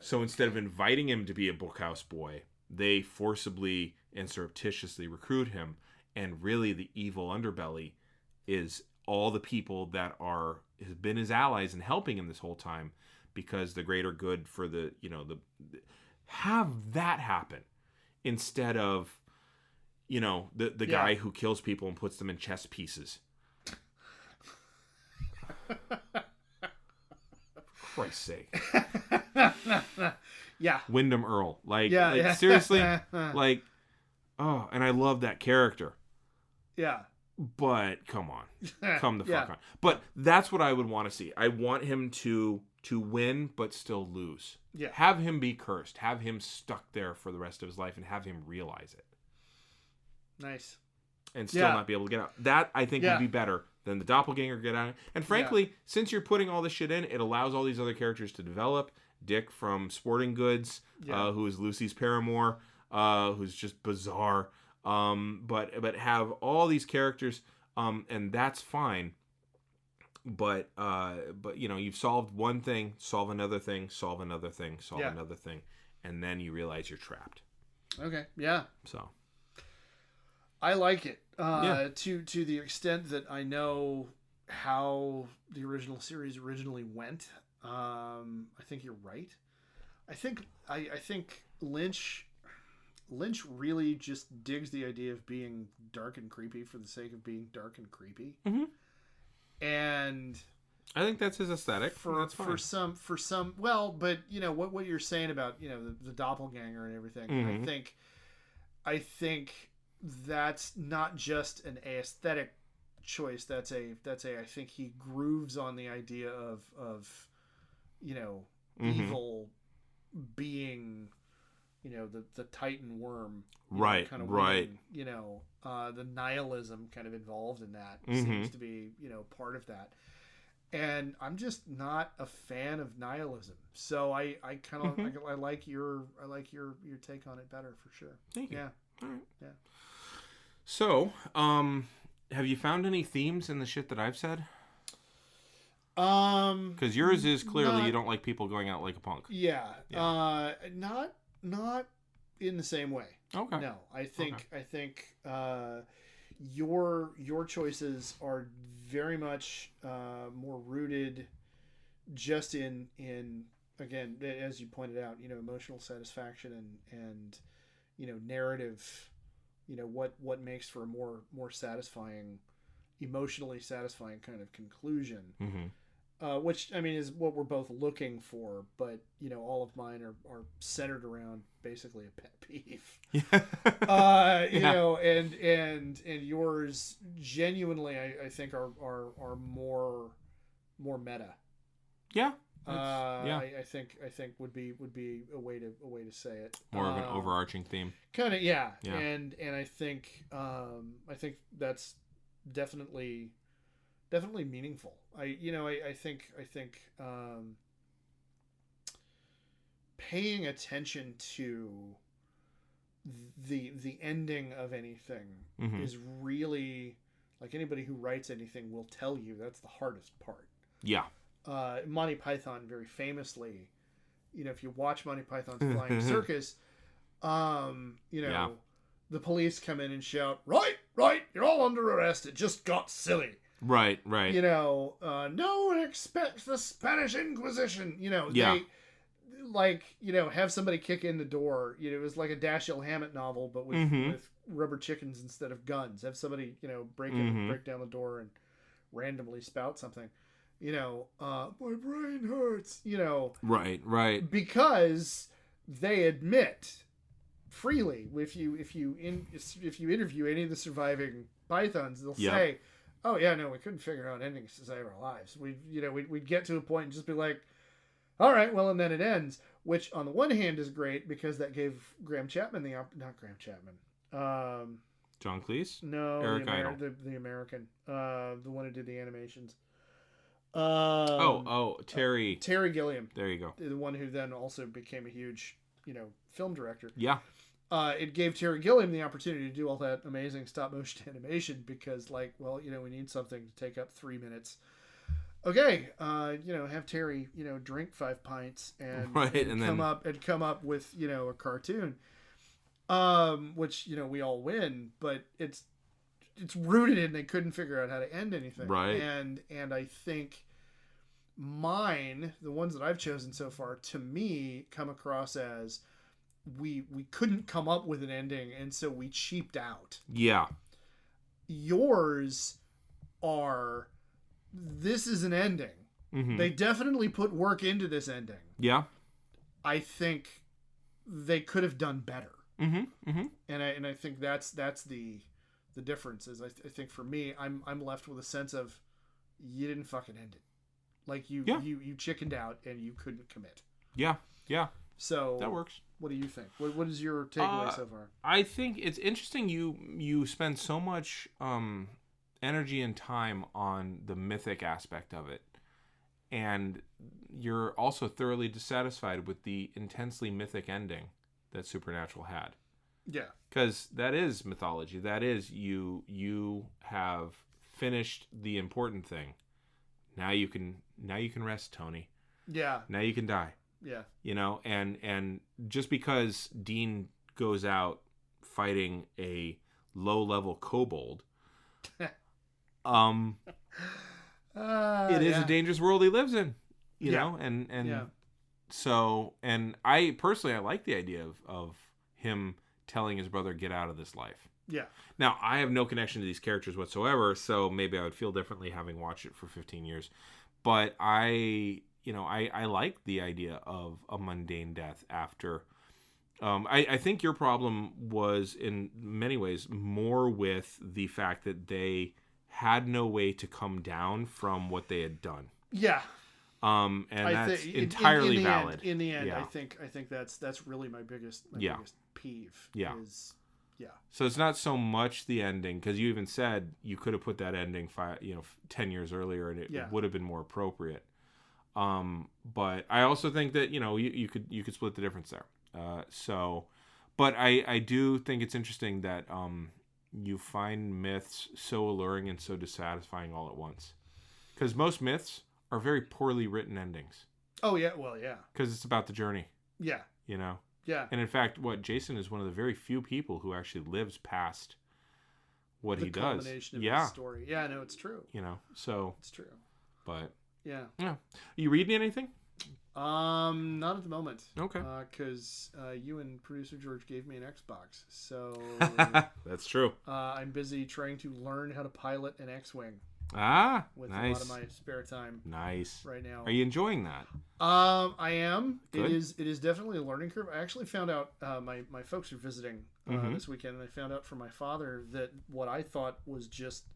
So instead of inviting him to be a Bookhouse Boy, they forcibly and surreptitiously recruit him. And really, the evil underbelly is all the people that have been his allies and helping him this whole time, because the greater good for have that happen instead of, the guy who kills people and puts them in chess pieces. For Christ's sake. Yeah. Wyndham Earl. Yeah. Seriously, oh, and I love that character. Yeah. But come on. Come the fuck on. But that's what I would want to see. I want him to win but still lose. Yeah. Have him be cursed. Have him stuck there for the rest of his life and have him realize it. Nice. And still not be able to get out. That, I think, would be better than the doppelganger get out. And frankly, since you're putting all this shit in, it allows all these other characters to develop. Dick from Sporting Goods, who is Lucy's paramour, who's just bizarre. But have all these characters, and that's fine. But you've solved one thing, solve another thing, solve another thing, solve another thing, and then you realize you're trapped. Okay. Yeah. So I like it. To the extent that I know how the original series originally went. I think you're right. I think Lynch really just digs the idea of being dark and creepy for the sake of being dark and creepy. Mm-hmm. And I think that's his aesthetic. For some, well, but what you're saying about the doppelganger and everything. Mm-hmm. I think that's not just an aesthetic choice. That's a I think he grooves on the idea of evil being, the Titan worm, right, kind of right. Winning, the nihilism kind of involved in that seems to be, part of that. And I'm just not a fan of nihilism. So I kind of I like your take on it better for sure. Thank you. Yeah. All right. Yeah. So, have you found any themes in the shit that I've said? Because yours is clearly you don't like people going out like a punk. Yeah. Not in the same way. Okay. No, I think your choices are very much more rooted just in again, as you pointed out, emotional satisfaction and narrative, what makes for a more satisfying, emotionally satisfying kind of conclusion. Mm-hmm. Which, I mean, is what we're both looking for, but, all of mine are centered around basically a pet peeve. And yours genuinely, I think are more meta. Yeah. I think would be a way to say it. More of an overarching theme. Kind of, yeah. And I think that's definitely definitely meaningful. I think paying attention to the ending of anything Mm-hmm. is really, like, anybody who writes anything will tell you, that's the hardest part. Yeah. Monty Python very famously, if you watch Monty Python's Flying Circus, Yeah. the police come in and shout, right, you're all under arrest, it just got silly. Right. No one expects the Spanish Inquisition. Yeah. They, have somebody kick in the door. It was like a Dashiell Hammett novel, but with rubber chickens instead of guns. Have somebody, break down the door and randomly spout something. My brain hurts. Right. Because they admit freely, if you interview any of the surviving Pythons, they'll say, "Oh yeah, no, we couldn't figure out endings to save our lives. We'd get to a point and just be like, all right, well, and then it ends." Which on the one hand is great because that gave Graham Chapman not Graham Chapman, John Cleese? no, Eric Idle. the American, the one who did the animations. Terry. Terry Gilliam, There you go. the one who then also became a huge, film director. Yeah. It gave Terry Gilliam the opportunity to do all that amazing stop motion animation because, we need something to take up 3 minutes. Okay, have Terry, drink 5 pints and come up with, a cartoon, which, we all win, but it's rooted in they couldn't figure out how to end anything. Right. And I think the ones that I've chosen so far, to me, come across as we couldn't come up with an ending, and so we cheaped out. Yeah. Yours are, this is an ending. Mm-hmm. They definitely put work into this ending. Yeah. I think they could have done better. Mm-hmm. Mm-hmm. And I think that's the difference. Is I think for me, I'm left with a sense of, you didn't fucking end it. Like you chickened out and you couldn't commit. Yeah. So that works. What do you think? What is your takeaway so far? I think it's interesting you spend so much energy and time on the mythic aspect of it, and you're also thoroughly dissatisfied with the intensely mythic ending that Supernatural had. Yeah. Because that is mythology. That is you have finished the important thing. Now you can rest, Tony. Yeah. Now you can die. Yeah. And just because Dean goes out fighting a low-level kobold, it is a dangerous world he lives in, you know? And so, and I like the idea of him telling his brother, get out of this life. Yeah. Now, I have no connection to these characters whatsoever, so maybe I would feel differently having watched it for 15 years. But I like the idea of a mundane death after. I think your problem was in many ways more with the fact that they had no way to come down from what they had done. Yeah. And that's entirely valid. In the end, I think that's really my biggest peeve. Yeah. Yeah. So it's not so much the ending, because you even said you could have put that ending 10 years earlier and it would have been more appropriate. But I also think that you could split the difference there. But I do think it's interesting that you find myths so alluring and so dissatisfying all at once, because most myths are very poorly written endings. Oh yeah, well yeah. Because it's about the journey. Yeah. Yeah. And in fact, Jason is one of the very few people who actually lives past what he does. The culmination of his story. Yeah, no, it's true. So it's true. But yeah. You reading anything? Not at the moment. Okay. Because you and producer George gave me an Xbox, so that's true. I'm busy trying to learn how to pilot an X-wing. With nice. A lot of my spare time. Nice. Right now. Are you enjoying that? I am. Good. It is definitely a learning curve. I actually found out my folks are visiting this weekend, and I found out from my father that what I thought was just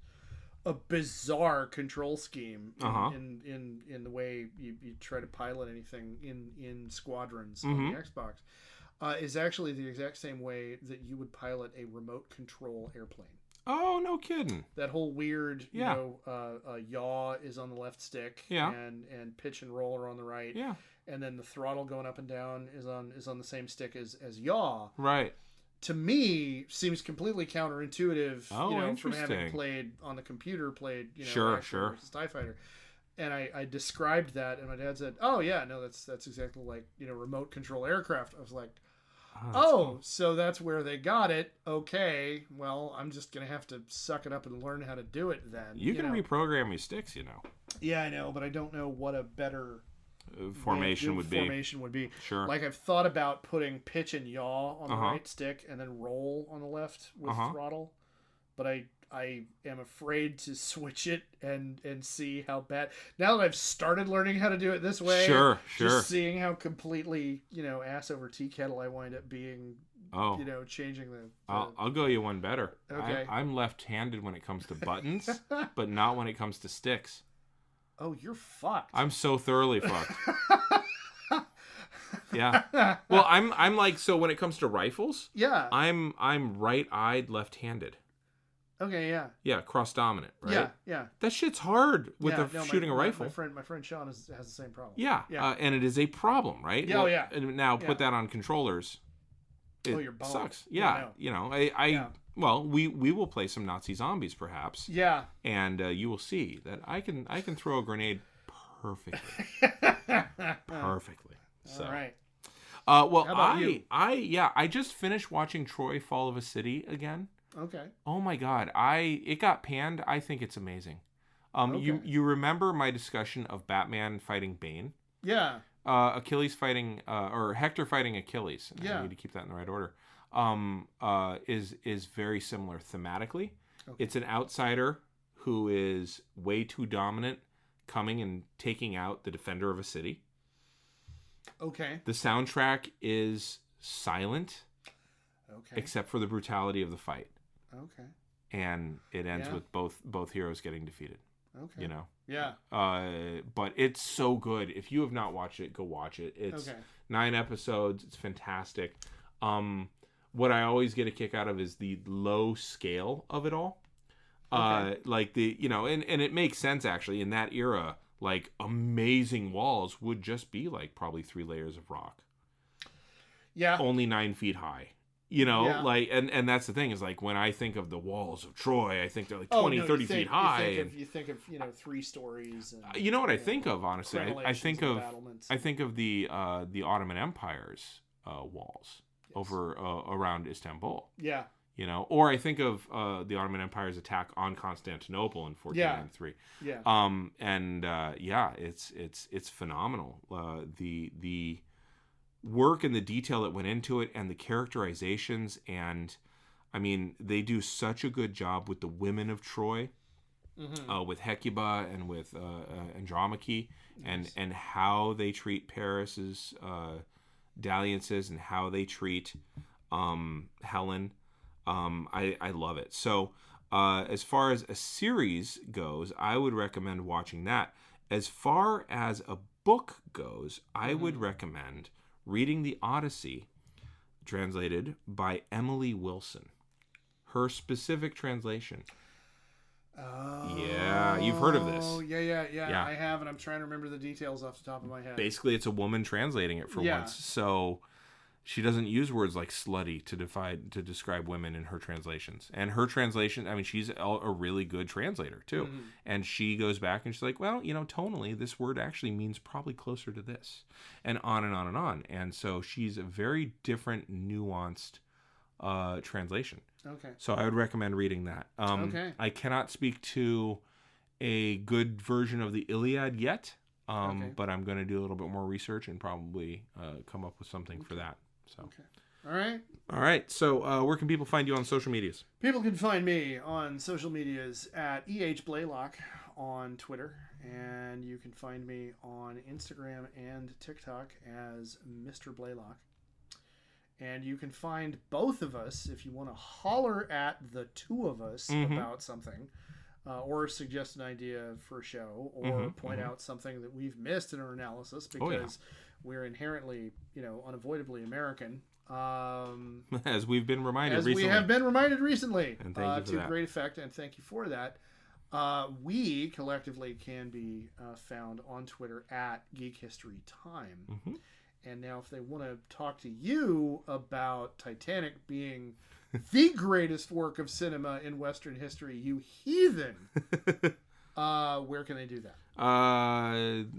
a bizarre control scheme in the way you try to pilot anything in squadrons on the Xbox is actually the exact same way that you would pilot a remote control airplane. Oh, no kidding. That whole weird, Yeah. yaw is on the left stick, Yeah. and pitch and roll are on the right, Yeah. and then the throttle going up and down is on the same stick as yaw. Right. To me, seems completely counterintuitive. Oh, From having interesting. played on the computer, Sure, Action sure. versus TIE Fighter. And I described that, and my dad said, "Oh yeah, no, that's exactly like remote control aircraft." I was like, That's "Oh, cool. so that's where they got it? Okay, well, I'm just gonna have to suck it up and learn how to do it then." You can reprogram your sticks, Yeah, I know, but I don't know what a better Formation would be. Formation would be. Sure. Like I've thought about putting pitch and yaw on the Uh-huh. right stick and then roll on the left with throttle, but I am afraid to switch it and see how bad. Now that I've started learning how to do it this way, Sure. just seeing how completely ass over tea kettle I wind up being. Oh. Changing the. I'll go you one better. Okay. I'm left-handed when it comes to buttons, but not when it comes to sticks. Oh, you're fucked. I'm so thoroughly fucked. Yeah. Well, I'm like, so when it comes to rifles, Yeah. I'm right-eyed, left-handed. Okay. Yeah. Yeah, cross-dominant, right? Yeah. Yeah. That shit's hard with Yeah, no, shooting a rifle. My friend Sean has the same problem. Yeah. Yeah. And it is a problem, right? Yeah, oh, yeah. And now Yeah. put that on controllers. It you're boned. sucks. Yeah, Yeah. Yeah. Well, we will play some Nazi zombies perhaps. Yeah. And you will see that I can throw a grenade perfectly. Perfectly. So. All right. Well, How about you? I just finished watching Troy Fall of a City again. Okay. Oh my god, it got panned. I think it's amazing. Okay. You remember my discussion of Batman fighting Bane? Yeah. Achilles fighting or Hector fighting Achilles. Yeah. I need to keep that in the right order. Is very similar thematically. Okay. It's an outsider who is way too dominant, coming and taking out the defender of a city. Okay. The soundtrack is silent, Okay. except for the brutality of the fight, Okay. and it ends Yeah. with both heroes getting defeated. Okay. Yeah. Yeah. But it's so good. If you have not watched it, go watch it. It's Okay. 9 episodes. It's fantastic. What I always get a kick out of is the low scale of it all. Okay. Like and it makes sense actually in that era. Like amazing walls would just be like probably 3 layers of rock, Yeah. only 9 feet high. Yeah. Like, and that's the thing is like when I think of the walls of Troy, I think they're like 20, 30 feet high. You think of 3 stories. And, You know what I think of, honestly? I think crenellations and of battlements. I think of the Ottoman Empire's walls over around Istanbul. Yeah. Or I think of the Ottoman Empire's attack on Constantinople in 1493. Yeah. It's phenomenal. The work and the detail that went into it, and the characterizations, and I mean, they do such a good job with the women of Troy. Mm-hmm. With Hecuba and with Andromache, and how they treat Paris's dalliances and how they treat Helen. I love it. So as far as a series goes, I would recommend watching that. As far as a book goes, I would recommend reading The Odyssey, translated by Emily Wilson. Her specific translation. Oh, Yeah, you've heard of this. Yeah. I have, and I'm trying to remember the details off the top of my head. Basically, it's a woman translating it for once. So she doesn't use words like slutty to describe women in her translations. And her translation, I mean, she's a really good translator too. Mm-hmm. And she goes back and she's like, well, tonally, this word actually means probably closer to this, and on and on and on. And so she's a very different, nuanced translation. Okay. So I would recommend reading that. Okay. I cannot speak to a good version of the Iliad yet, Okay. but I'm going to do a little bit more research and probably come up with something for that. So. Okay. All right. All right. So where can people find you on social medias? People can find me on social medias at Blaylock on Twitter, and you can find me on Instagram and TikTok as Mr. Blaylock. And you can find both of us if you want to holler at the two of us about something, or suggest an idea for a show, or point out something that we've missed in our analysis, because we're inherently, unavoidably American. As we've been reminded As recently. we have been reminded recently. And thank you for to that. great effect, and thank you for that. We collectively can be found on Twitter at Geek History Time. Mm-hmm. And now, if they want to talk to you about Titanic being the greatest work of cinema in Western history, you heathen, where can they do that?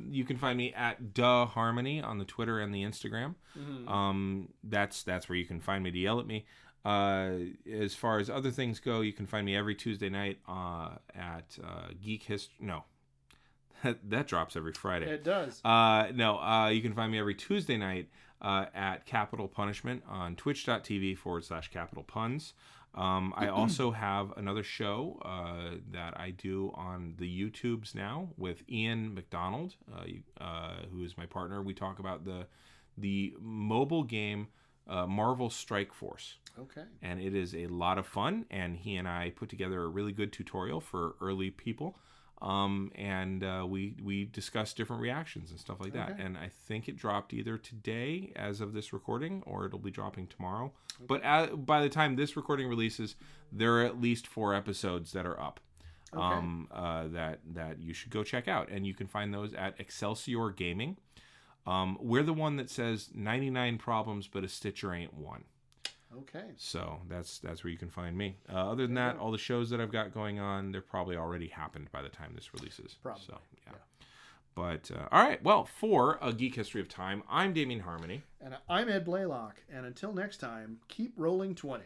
You can find me at Duh Harmony on the Twitter and the Instagram. Mm-hmm. That's where you can find me to yell at me. As far as other things go, you can find me every Tuesday night at Geek History. No, that drops every Friday. It does. You can find me every Tuesday night at Capital Punishment on twitch.tv/Capital Puns. I also have another show that I do on the YouTubes now with Ian McDonald, who is my partner. We talk about the mobile game Marvel Strike Force. Okay. And it is a lot of fun, and he and I put together a really good tutorial for early people. We discuss different reactions and stuff like that. Okay. And I think it dropped either today as of this recording, or it'll be dropping tomorrow. Okay. But by the time this recording releases, there are at least 4 episodes that are up. Okay. That you should go check out. And you can find those at Excelsior Gaming. We're the one that says 99 problems, but a Stitcher ain't one. Okay. So that's where you can find me. Other than that, all the shows that I've got going on, they're probably already happened by the time this releases. Probably. So, yeah. But, all right. Well, for A Geek History of Time, I'm Damian Harmony. And I'm Ed Blaylock. And until next time, keep rolling 20s.